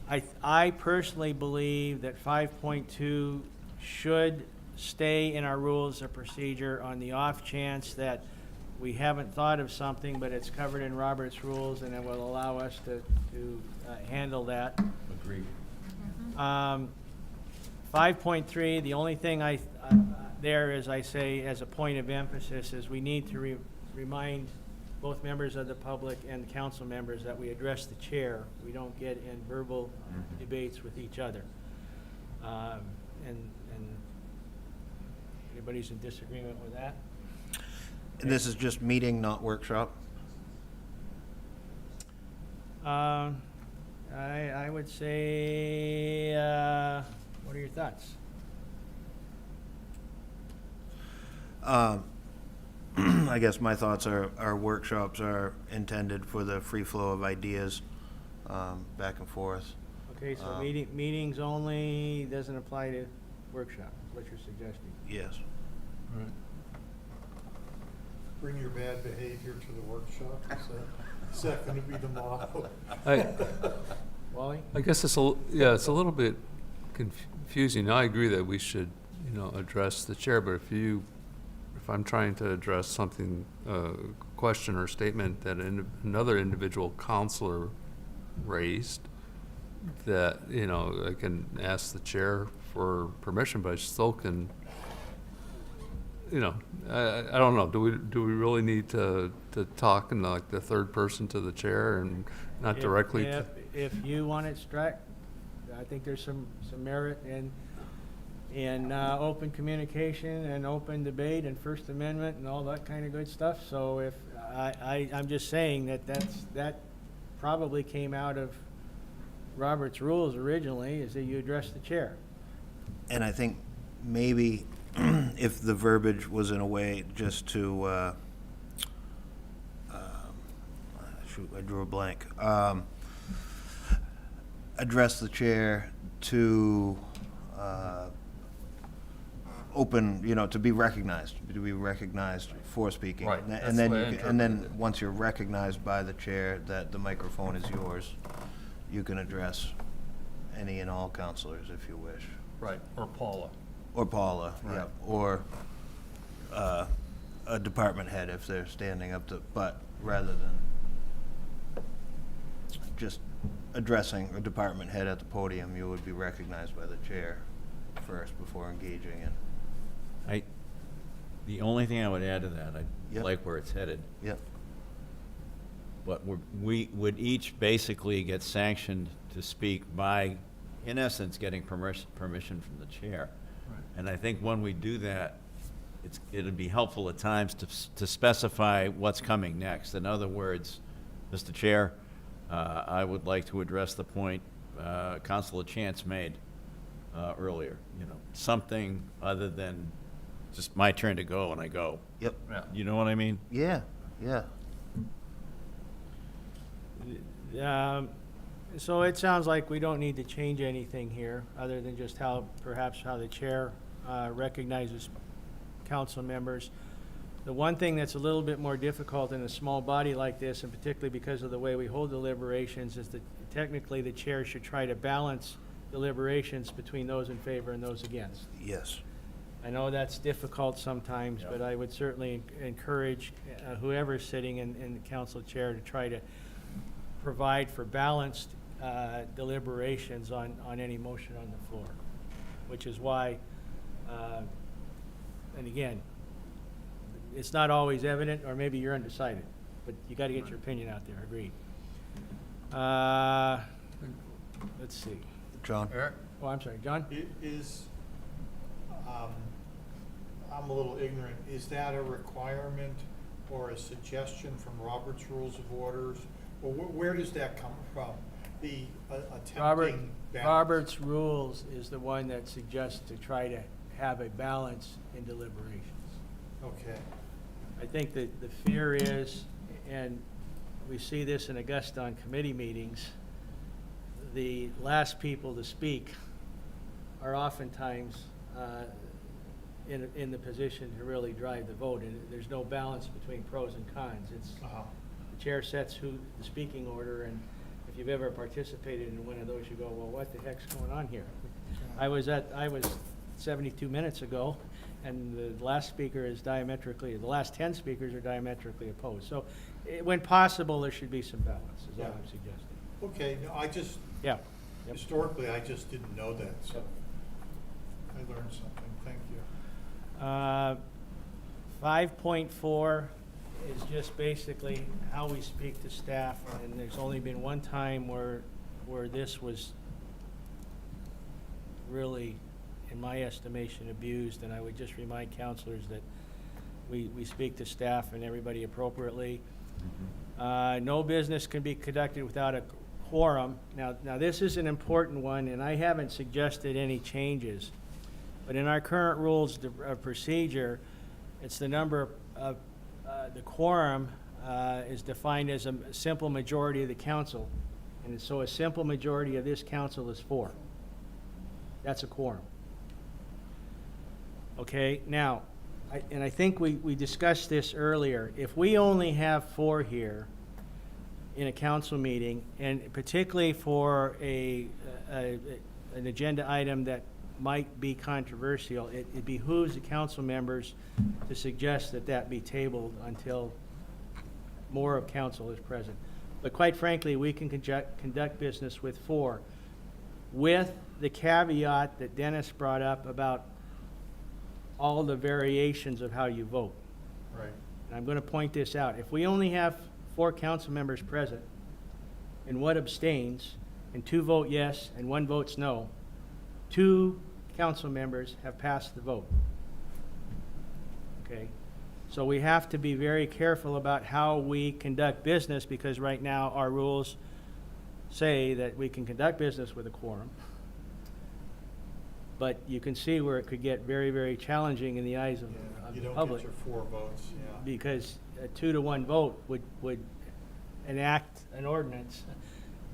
Speaker 6: I personally believe that 5.2 should stay in our rules of procedure on the off chance that we haven't thought of something, but it's covered in Robert's rules, and it will allow us to handle that.
Speaker 11: Agreed.
Speaker 6: 5.3, the only thing there is, I say, as a point of emphasis, is we need to remind both members of the public and the council members that we address the chair. We don't get in verbal debates with each other. And anybody's in disagreement with that?
Speaker 3: And this is just meeting, not workshop?
Speaker 6: I would say, what are your thoughts?
Speaker 3: I guess my thoughts are, our workshops are intended for the free flow of ideas, back and forth.
Speaker 6: Okay, so meetings only doesn't apply to workshop, is what you're suggesting.
Speaker 3: Yes.
Speaker 10: Bring your bad behavior to the workshop, is that gonna be the motto?
Speaker 6: Wally?
Speaker 7: I guess it's a little bit confusing. I agree that we should, address the chair, but if I'm trying to address something, question or statement that another individual counselor raised, that, I can ask the chair for permission, but I still can, I don't know, do we really need to talk in like the third person to the chair and not directly?
Speaker 6: If you want it struck, I think there's some merit in open communication and open debate and First Amendment and all that kind of good stuff. So if, I'm just saying that probably came out of Robert's rules originally, is that you address the chair.
Speaker 3: And I think maybe if the verbiage was in a way just to, shoot, I drew a blank. Address the chair to open, to be recognized for speaking.
Speaker 7: Right,
Speaker 3: And
Speaker 7: that's
Speaker 3: and then,
Speaker 7: the way I
Speaker 3: and then,
Speaker 7: interpreted it.
Speaker 3: once you're recognized by the chair, that the microphone is yours, you can address any and all counselors if you wish.
Speaker 7: Right, or Paula.
Speaker 3: Or Paula, yeah,
Speaker 7: Right.
Speaker 3: or a department head if they're standing up to, but rather than just addressing a department head at the podium, you would be recognized by the chair first before engaging in.
Speaker 11: The only thing I would add to that, I
Speaker 3: Yep.
Speaker 11: like where it's headed,
Speaker 3: Yep,
Speaker 11: but we would each basically get sanctioned to speak by, in essence, getting permission from the chair.
Speaker 7: Right.
Speaker 11: And I think when we do that, it'd be helpful at times to specify what's coming next. In other words, Mr. Chair, I would like to address the point Councilor Chance made earlier. Something other than just my turn to go and I go.
Speaker 3: yep,
Speaker 7: Yeah.
Speaker 11: You know what I mean?
Speaker 3: yeah, yeah.
Speaker 6: So it sounds like we don't need to change anything here, other than just perhaps how the chair recognizes council members. The one thing that's a little bit more difficult in a small body like this, and particularly because of the way we hold deliberations, is that technically the chair should try to balance deliberations between those in favor and those against.
Speaker 3: Yes.
Speaker 6: I know that's difficult sometimes, but I would certainly encourage whoever's sitting in the council chair to try to provide for balanced deliberations on any motion on the floor, which is why, and again, it's not always evident, or maybe you're undecided, but you got to get your opinion out there, agreed. Let's see.
Speaker 3: John?
Speaker 7: Eric?
Speaker 6: Oh, I'm sorry, John?
Speaker 10: I'm a little ignorant, is that a requirement or a suggestion from Robert's Rules of Orders? Or where does that come from? The attempting balance?
Speaker 6: Robert's rules is the one that suggests to try to have a balance in deliberations.
Speaker 10: Okay,
Speaker 6: I think that the fear is, and we see this in Augusta on committee meetings, the last people to speak are oftentimes in the position to really drive the vote, and there's no balance between pros and cons. It's, the chair sets the speaking order, and if you've ever participated in one of those, you go, well, what the heck's going on here? I was 72 minutes ago, and the last speaker is the last 10 speakers are diametrically opposed. So, when possible, there should be some balance, is all
Speaker 10: Yeah.
Speaker 6: I'm suggesting.
Speaker 10: okay, no,
Speaker 6: Yeah. Yep.
Speaker 10: historically, I just didn't know that, so I learned something, thank you.
Speaker 6: 5.4 is just basically how we speak to staff, and there's only been one time where this was really, in my estimation, abused, and I would just remind counselors that we speak to staff and everybody appropriately. No business can be conducted without a quorum. Now this is an important one, and I haven't suggested any changes. But in our current rules of procedure, it's the number of, the quorum is defined as a simple majority of the council. And so a simple majority of this council is 4. That's a quorum. Okay, now, I think we discussed this earlier. If we only have 4 here in a council meeting, and particularly for an agenda item that might be controversial, it behooves the council members to suggest that be tabled until more of council is present. But quite frankly, we can conduct business with 4, with the caveat that Dennis brought up about all the variations of how you vote.
Speaker 10: Right.
Speaker 6: And I'm going to point this out. If we only have 4 council members present, and one abstains, and 2 vote yes and 1 votes no, 2 council members have passed the vote. Okay? So we have to be very careful about how we conduct business, because right now our rules say that we can conduct business with a quorum. But you can see where it could get very, very challenging in the eyes of
Speaker 10: Yeah,
Speaker 6: of
Speaker 10: you
Speaker 6: the
Speaker 10: don't
Speaker 6: public.
Speaker 10: get your 4 votes, yeah.
Speaker 6: Because a 2-to-1 vote would enact an ordinance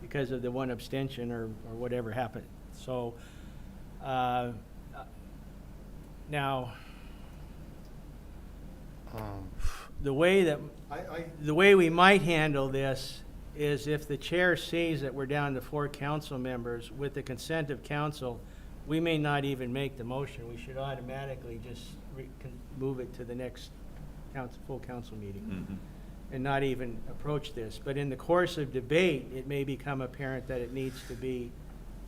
Speaker 6: because of the 1 abstention or whatever happened. So, now, the way that, the way we might handle this is if the chair sees that we're down to 4 council members, with the consent of council, we may not even make the motion. We should automatically just move it to the next full council meeting and not even approach this. But in the course of debate, it may become apparent that it needs to be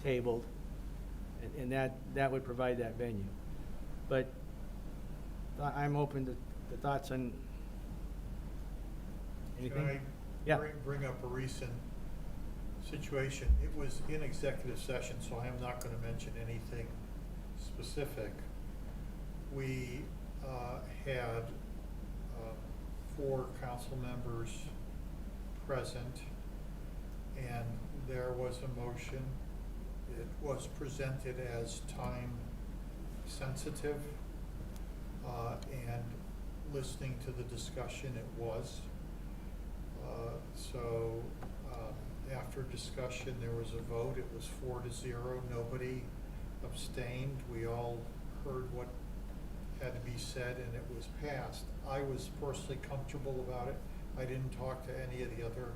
Speaker 6: tabled, and that would provide that venue. But I'm open to the thoughts on anything.
Speaker 10: Can I
Speaker 6: Yeah.
Speaker 10: bring up a recent situation? It was in executive session, so I am not going to mention anything specific. We had 4 council members present, and there was a motion. It was presented as time sensitive, and listening to the discussion, it was. So after discussion, there was a vote. It was 4-0. Nobody abstained. We all heard what had to be said, and it was passed. I was personally comfortable about it. I didn't talk to any of the other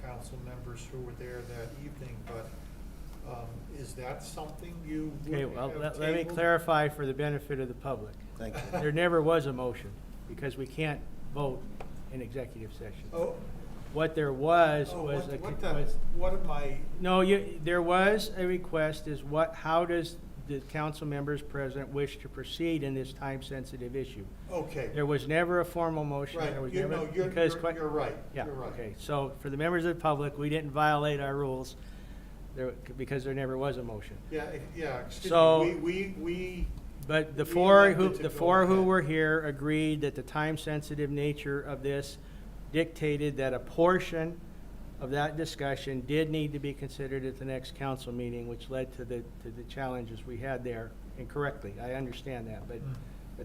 Speaker 10: council members who were there that evening, but is that something you would
Speaker 6: Okay,
Speaker 10: have
Speaker 6: well,
Speaker 10: tabled?
Speaker 6: let me clarify for the benefit of the public.
Speaker 3: Thank you.
Speaker 6: There never was a motion, because we can't vote in executive session.
Speaker 10: Oh,
Speaker 6: What there was
Speaker 10: oh,
Speaker 6: was
Speaker 10: what am I?
Speaker 6: no, there was a request, how does the council members present wish to proceed in this time-sensitive issue?
Speaker 10: Okay.
Speaker 6: There was never a formal motion.
Speaker 10: Right,
Speaker 6: There was
Speaker 10: you
Speaker 6: never,
Speaker 10: know, you're
Speaker 6: because
Speaker 10: right,
Speaker 6: Yeah,
Speaker 10: you're right.
Speaker 6: okay, so for the members of the public, we didn't violate our rules, because there never was a motion.
Speaker 10: Yeah, excuse
Speaker 6: So-
Speaker 10: me, we,
Speaker 6: But the
Speaker 10: We
Speaker 6: four
Speaker 10: elected to
Speaker 6: the
Speaker 10: go
Speaker 6: four who
Speaker 10: ahead.
Speaker 6: were here agreed that the time-sensitive nature of this dictated that a portion of that discussion did need to be considered at the next council meeting, which led to the challenges we had there, incorrectly. I understand that, but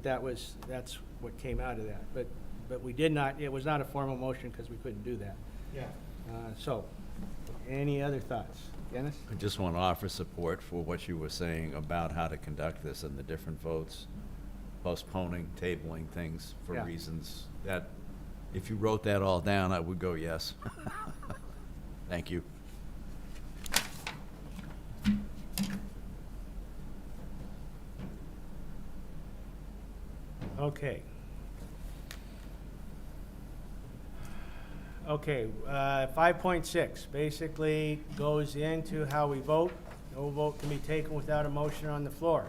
Speaker 6: that's what came out of that. But we did not, it was not a formal motion because we couldn't do that.
Speaker 10: yeah.
Speaker 6: So, any other thoughts? Dennis?
Speaker 11: I just want to offer support for what you were saying about how to conduct this and the different votes, postponing, tabling things for
Speaker 6: Yeah.
Speaker 11: reasons that, if you wrote that all down, I would go yes. Thank you.
Speaker 6: Okay. Okay, 5.6 basically goes into how we vote. No vote can be taken without a motion on the floor.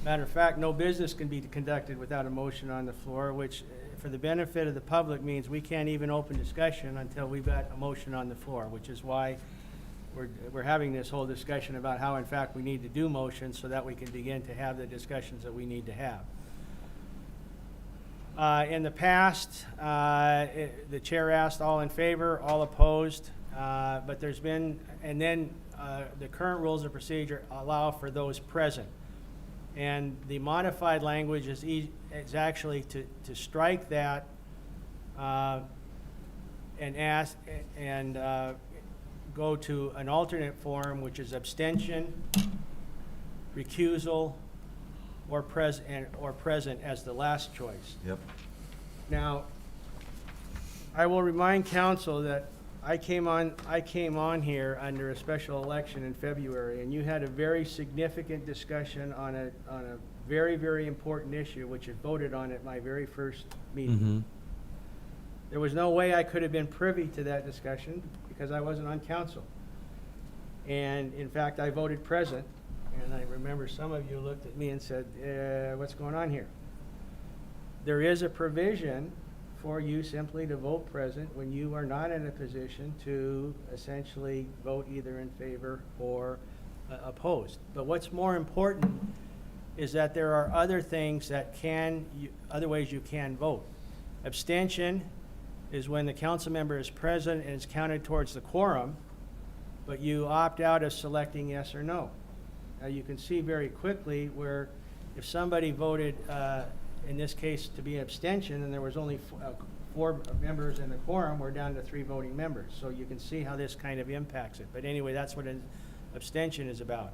Speaker 6: Matter of fact, no business can be conducted without a motion on the floor, which, for the benefit of the public, means we can't even open discussion until we've got a motion on the floor, which is why we're having this whole discussion about how, in fact, we need to do motions so that we can begin to have the discussions that we need to have. In the past, the chair asked all in favor, all opposed, but there's been, and then the current rules of procedure allow for those present. And the modified language is actually to strike that and ask, and go to an alternate form, which is abstention, recusal, or present as the last choice.
Speaker 11: Yep.
Speaker 6: Now, I will remind council that I came on here under a special election in February, and you had a very significant discussion on a very, very important issue, which you voted on at my very first meeting. There was no way I could have been privy to that discussion because I wasn't on council. And in fact, I voted present, and I remember some of you looked at me and said, what's going on here? There is a provision for you simply to vote present when you are not in a position to essentially vote either in favor or opposed. But what's more important is that there are other things that other ways you can vote. Abstention is when the council member is present and it's counted towards the quorum, but you opt out of selecting yes or no. Now, you can see very quickly where if somebody voted, in this case, to be abstention, and there was only four members in the quorum, we're down to 3 voting members. So you can see how this kind of impacts it. But anyway, that's what an abstention is about.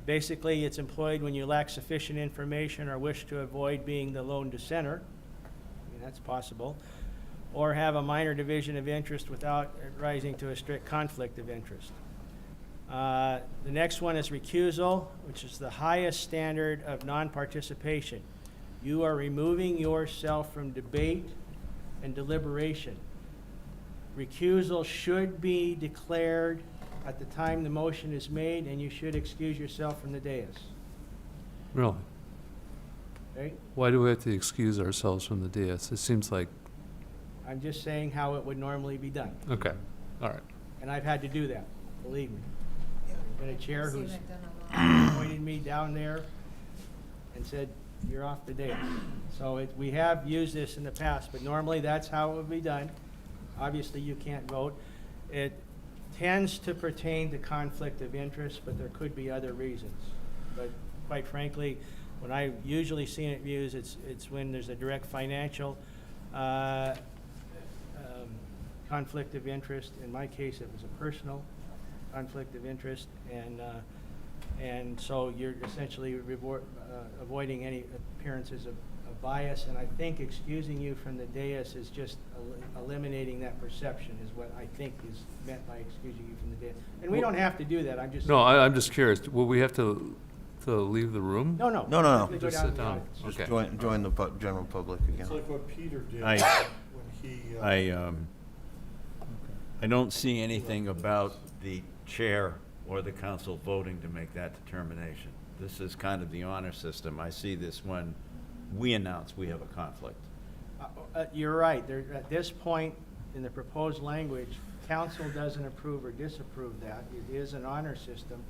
Speaker 6: Basically, it's employed when you lack sufficient information or wish to avoid being the lone dissenter. I mean, that's possible. Or have a minor division of interest without rising to a strict conflict of interest. The next one is recusal, which is the highest standard of non-participation. You are removing yourself from debate and deliberation. Recusal should be declared at the time the motion is made, and you should excuse yourself from the dais.
Speaker 7: Really?
Speaker 6: Okay?
Speaker 7: Why do we have to excuse ourselves from the dais? It seems like,
Speaker 6: I'm just saying how it would normally be done.
Speaker 7: okay, all right.
Speaker 6: And I've had to do that, believe me. There's been a chair
Speaker 2: Seen
Speaker 6: who's
Speaker 2: it done a lot.
Speaker 6: pointed me down there and said, you're off the dais. So we have used this in the past, but normally that's how it would be done. Obviously, you can't vote. It tends to pertain to conflict of interest, but there could be other reasons. But quite frankly, when I've usually seen it used, it's when there's a direct financial conflict of interest. In my case, it was a personal conflict of interest, and so you're essentially avoiding any appearances of bias, and I think excusing you from the dais is just eliminating that perception is what I think is meant by excusing you from the dais. And we don't have to do that, I'm just.
Speaker 7: No, I'm just curious, will we have to leave the room?
Speaker 6: No, no.
Speaker 3: No, no, no.
Speaker 6: Simply go
Speaker 7: Just
Speaker 6: down
Speaker 7: sit
Speaker 6: to the
Speaker 7: down.
Speaker 6: audience.
Speaker 3: Just
Speaker 7: Okay.
Speaker 3: join the general public
Speaker 10: It's
Speaker 3: again.
Speaker 10: like what Peter did
Speaker 11: I-
Speaker 10: when he,
Speaker 11: I don't see anything about the chair or the council voting to make that determination. This is kind of the honor system. I see this when we announce we have a conflict.
Speaker 6: You're right. At this point, in the proposed language, council doesn't approve or disapprove that. It is an honor system.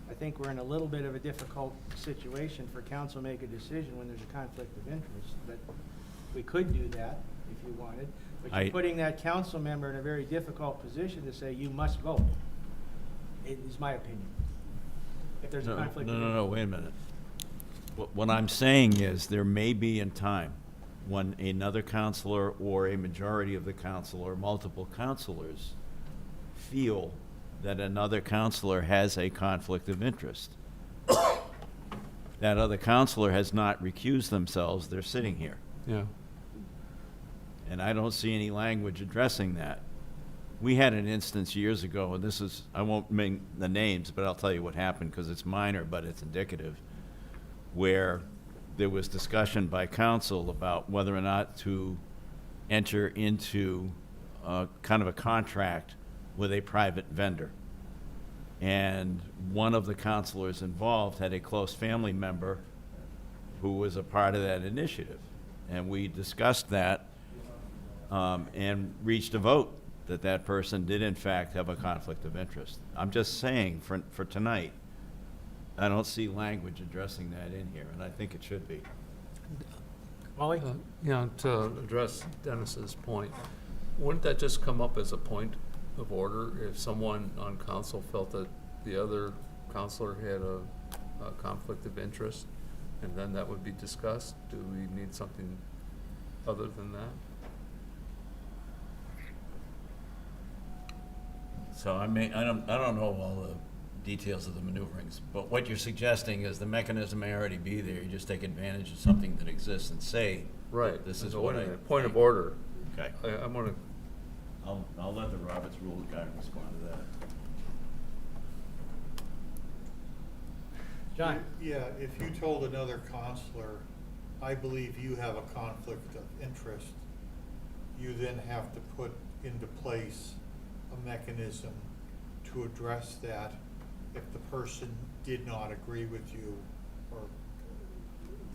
Speaker 6: I think we're in a little bit of a difficult situation for council to make a decision when there's a conflict of interest, but we could do that if you wanted. But you're putting that council member in a very difficult position to say, you must vote. It is my opinion. If there's a
Speaker 11: No,
Speaker 6: conflict of
Speaker 11: no,
Speaker 6: interest.
Speaker 11: no, wait a minute. What I'm saying is there may be in time when another counselor or a majority of the council or multiple counselors feel that another counselor has a conflict of interest. That other counselor has not recused themselves, they're sitting here.
Speaker 7: Yeah.
Speaker 11: And I don't see any language addressing that. We had an instance years ago, and this is, I won't name the names, but I'll tell you what happened because it's minor, but it's indicative, where there was discussion by council about whether or not to enter into kind of a contract with a private vendor. And one of the counselors involved had a close family member who was a part of that initiative. And we discussed that and reached a vote that that person did in fact have a conflict of interest. I'm just saying, for tonight, I don't see language addressing that in here, and I think it should be.
Speaker 6: Wally?
Speaker 7: Yeah, to address Dennis's point, wouldn't that just come up as a point of order if someone on council felt that the other counselor had a conflict of interest, and then that would be discussed? Do we need something other than that?
Speaker 11: So I don't know all the details of the maneuverings, but what you're suggesting is the mechanism may already be there. You just take advantage of something that exists and say,
Speaker 7: Right.
Speaker 11: this is
Speaker 7: So
Speaker 11: what
Speaker 7: wait a
Speaker 11: I
Speaker 7: minute, point of
Speaker 11: think.
Speaker 7: order.
Speaker 11: Okay.
Speaker 7: I'm gonna,
Speaker 11: I'll let the Roberts Rules guy respond to that.
Speaker 6: John?
Speaker 10: yeah, if you told another counselor, I believe you have a conflict of interest, you then have to put into place a mechanism to address that if the person did not agree with you or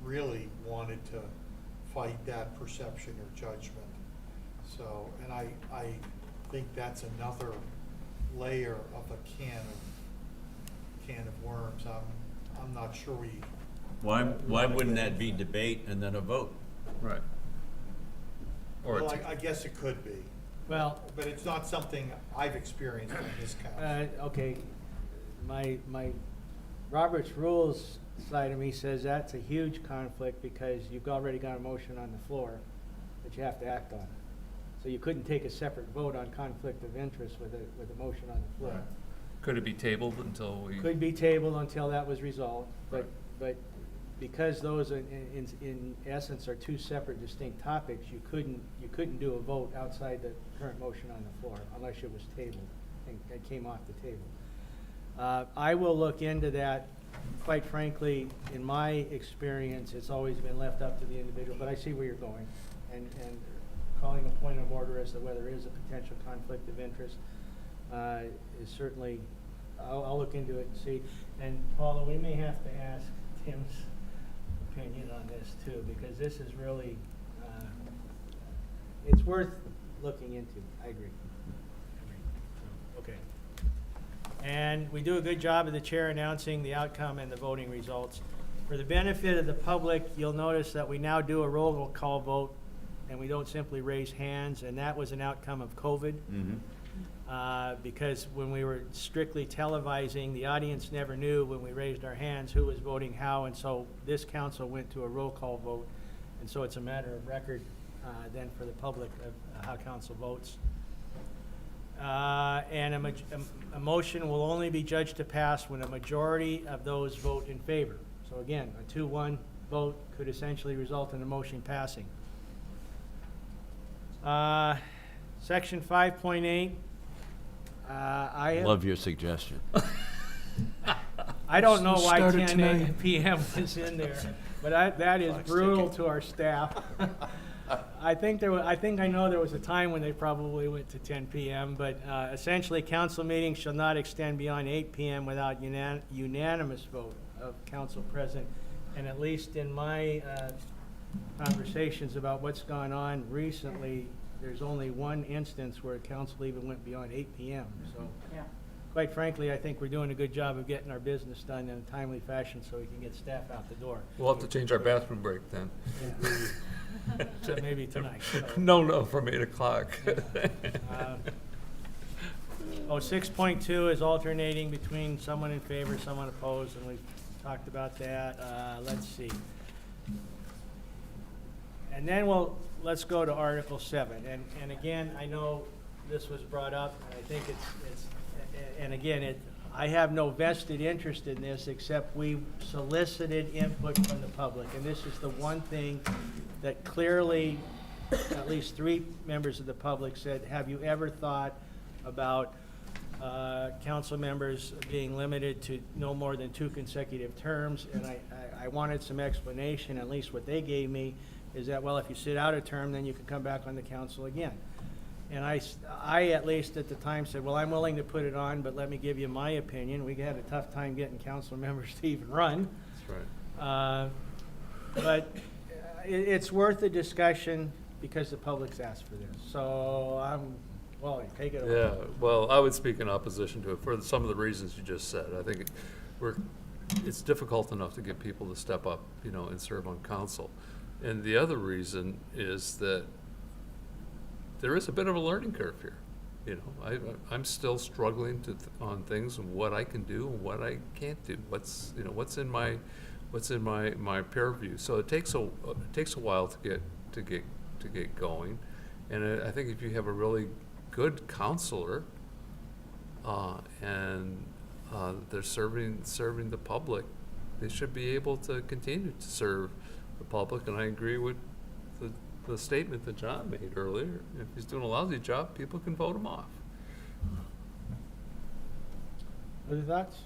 Speaker 10: really wanted to fight that perception or judgment. So, and I think that's another layer of a can of worms. I'm not sure we,
Speaker 11: Why wouldn't that be debate and then a vote?
Speaker 7: Right. Or
Speaker 10: well,
Speaker 7: it's-
Speaker 10: I guess it could be,
Speaker 6: Well,
Speaker 10: but it's not something I've experienced on this council.
Speaker 6: okay, my Robert's Rules side of me says that's a huge conflict because you've already got a motion on the floor that you have to act on. So you couldn't take a separate vote on conflict of interest with a motion on the floor.
Speaker 10: Right.
Speaker 7: could it be tabled until we?
Speaker 6: Could be tabled until that was resolved, but because those in essence are two separate distinct topics, you couldn't do a vote outside the current motion on the floor unless it was tabled and it came off the table. I will look into that. Quite frankly, in my experience, it's always been left up to the individual, but I see where you're going. And calling a point of order as to whether there is a potential conflict of interest is certainly, I'll look into it and see. And Paula, we may have to ask Tim's opinion on this too, because this is really, it's worth looking into. I agree. Okay. And we do a good job of the chair announcing the outcome and the voting results. For the benefit of the public, you'll notice that we now do a roll call vote, and we don't simply raise hands, and that was an outcome of COVID. Because when we were strictly televising, the audience never knew when we raised our hands who was voting how, and so this council went to a roll call vote. And so it's a matter of record then for the public of how council votes. And a motion will only be judged to pass when a majority of those vote in favor. So again, a 2-1 vote could essentially result in a motion passing. Section 5.8.
Speaker 11: Love your suggestion.
Speaker 6: I don't know why
Speaker 1: Started
Speaker 6: 10
Speaker 1: tonight.
Speaker 6: PM was in there, but that is brutal to our staff. I think I know there was a time when they probably went to 10 PM, but essentially, council meetings shall not extend beyond 8 PM without unanimous vote of council present. And at least in my conversations about what's gone on recently, there's only one instance where council even went beyond 8 PM. So,
Speaker 5: Yeah.
Speaker 6: quite frankly, I think we're doing a good job of getting our business done in a timely fashion so we can get staff out the door.
Speaker 7: We'll have to change our bathroom break then.
Speaker 6: So maybe tonight. So.
Speaker 7: No, from 8 o'clock.
Speaker 6: 6.2 is alternating between someone in favor, someone opposed, and we've talked about that. Let's see. And then let's go to Article 7. And again, I know this was brought up, and I think and again, I have no vested interest in this, except we solicited input from the public. And this is the one thing that clearly, at least 3 members of the public said, have you ever thought about council members being limited to no more than 2 consecutive terms? And I wanted some explanation. At least what they gave me is that, well, if you sit out a term, then you can come back on the council again. And I at least at the time said, well, I'm willing to put it on, but let me give you my opinion. We had a tough time getting council members to even run.
Speaker 7: That's right.
Speaker 6: But it's worth a discussion because the public's asked for this. So take it away.
Speaker 7: Yeah, well, I would speak in opposition to it for some of the reasons you just said. I think it's difficult enough to get people to step up, and serve on council. And the other reason is that there is a bit of a learning curve here. I'm still struggling on things and what I can do and what I can't do. What's in my purview. So it takes a while to get going. And I think if you have a really good counselor and they're serving the public, they should be able to continue to serve the public. And I agree with the statement that John made earlier. If he's doing a lousy job, people can vote him off.
Speaker 6: Other thoughts?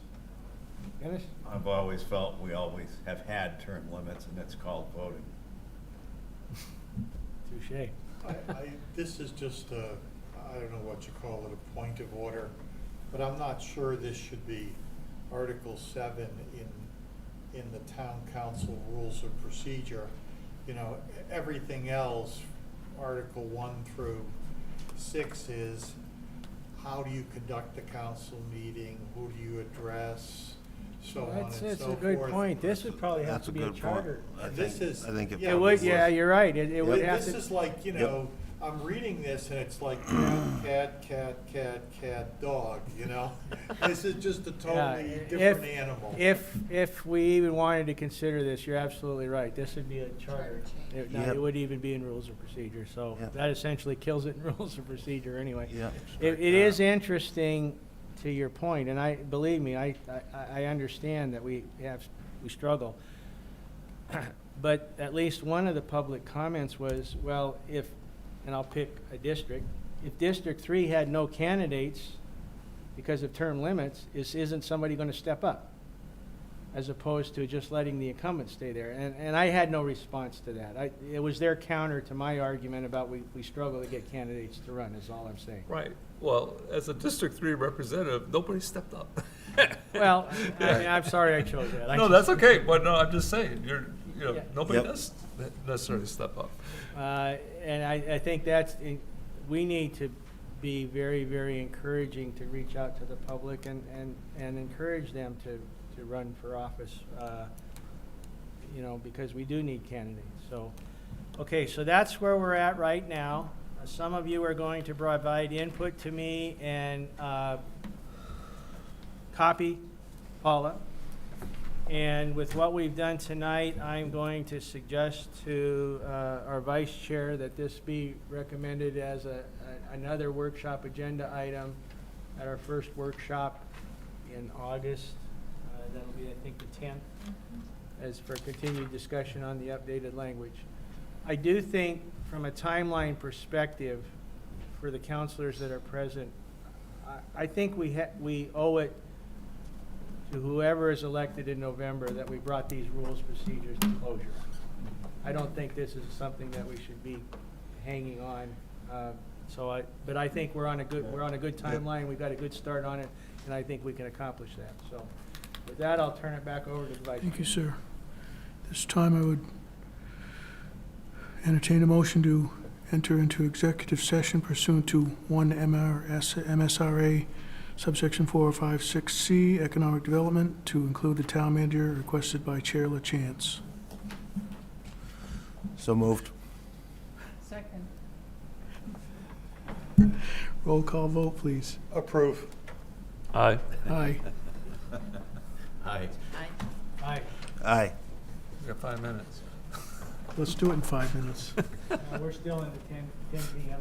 Speaker 6: Dennis?
Speaker 11: I've always felt we always have had term limits, and it's called voting.
Speaker 6: Touche.
Speaker 10: This is just I don't know what you call it, a point of order, but I'm not sure this should be Article 7 in the town council rules of procedure. Everything else Article 1 through 6 is, how do you conduct a council meeting? Who do you address? So on and so forth.
Speaker 6: That's a good point. This would probably have
Speaker 3: That's
Speaker 6: to
Speaker 3: a
Speaker 6: be a
Speaker 3: good point.
Speaker 6: charter.
Speaker 3: I
Speaker 10: This
Speaker 3: think,
Speaker 10: is-
Speaker 3: I think it
Speaker 10: yeah,
Speaker 6: It
Speaker 3: probably
Speaker 6: would, yeah, you're right. It would have
Speaker 10: This
Speaker 6: to.
Speaker 10: is like, you
Speaker 3: Yep.
Speaker 10: know, I'm reading this and it's like cat, dog, you know? This is just a totally
Speaker 6: Yeah,
Speaker 10: different animal.
Speaker 6: If we even wanted to consider this, you're absolutely right. This would be a charter. It
Speaker 3: Yep.
Speaker 6: wouldn't even be in rules of procedure, so
Speaker 3: Yep.
Speaker 6: that essentially kills it in rules of procedure anyway.
Speaker 3: Yeah.
Speaker 6: It is interesting to your point, and believe me, I understand that we struggle. But at least one of the public comments was, well, and I'll pick a district, if District 3 had no candidates because of term limits, isn't somebody going to step up? As opposed to just letting the incumbent stay there. And I had no response to that. It was their counter to my argument about we struggle to get candidates to run, is all I'm saying.
Speaker 7: Right. Well, as a District 3 representative, nobody stepped up.
Speaker 6: Well, I mean, I'm sorry I chose that.
Speaker 7: No, that's okay, but no, I'm just saying,
Speaker 6: Yeah.
Speaker 7: nobody
Speaker 3: Yep.
Speaker 7: does necessarily step up.
Speaker 6: And I think we need to be very, very encouraging to reach out to the public and encourage them to run for office, because we do need candidates. So, okay, so that's where we're at right now. Some of you are going to provide input to me and copy Paula. And with what we've done tonight, I'm going to suggest to our vice chair that this be recommended as another workshop agenda item at our first workshop in August. That'll be, I think, the 10th, as for continued discussion on the updated language. I do think, from a timeline perspective, for the counselors that are present, I think we owe it to whoever is elected in November that we brought these rules, procedures to closure. I don't think this is something that we should be hanging on. But I think we're on a good timeline. We've got a good start on it, and I think we can accomplish that. So, with that, I'll turn it back over to the Vice
Speaker 1: Thank you,
Speaker 6: Chair.
Speaker 1: sir. This time I would entertain a motion to enter into executive session pursuant to 1 MSRA subsection 4056C, economic development, to include the town manager requested by Chair LaChance.
Speaker 3: So moved.
Speaker 5: Second.
Speaker 1: Roll call vote, please.
Speaker 10: Approve.
Speaker 7: Aye.
Speaker 1: Aye.
Speaker 11: Aye.
Speaker 6: Aye.
Speaker 3: Aye.
Speaker 7: We got 5 minutes.
Speaker 1: Let's do it in 5 minutes.
Speaker 6: We're still in the 10 p.m.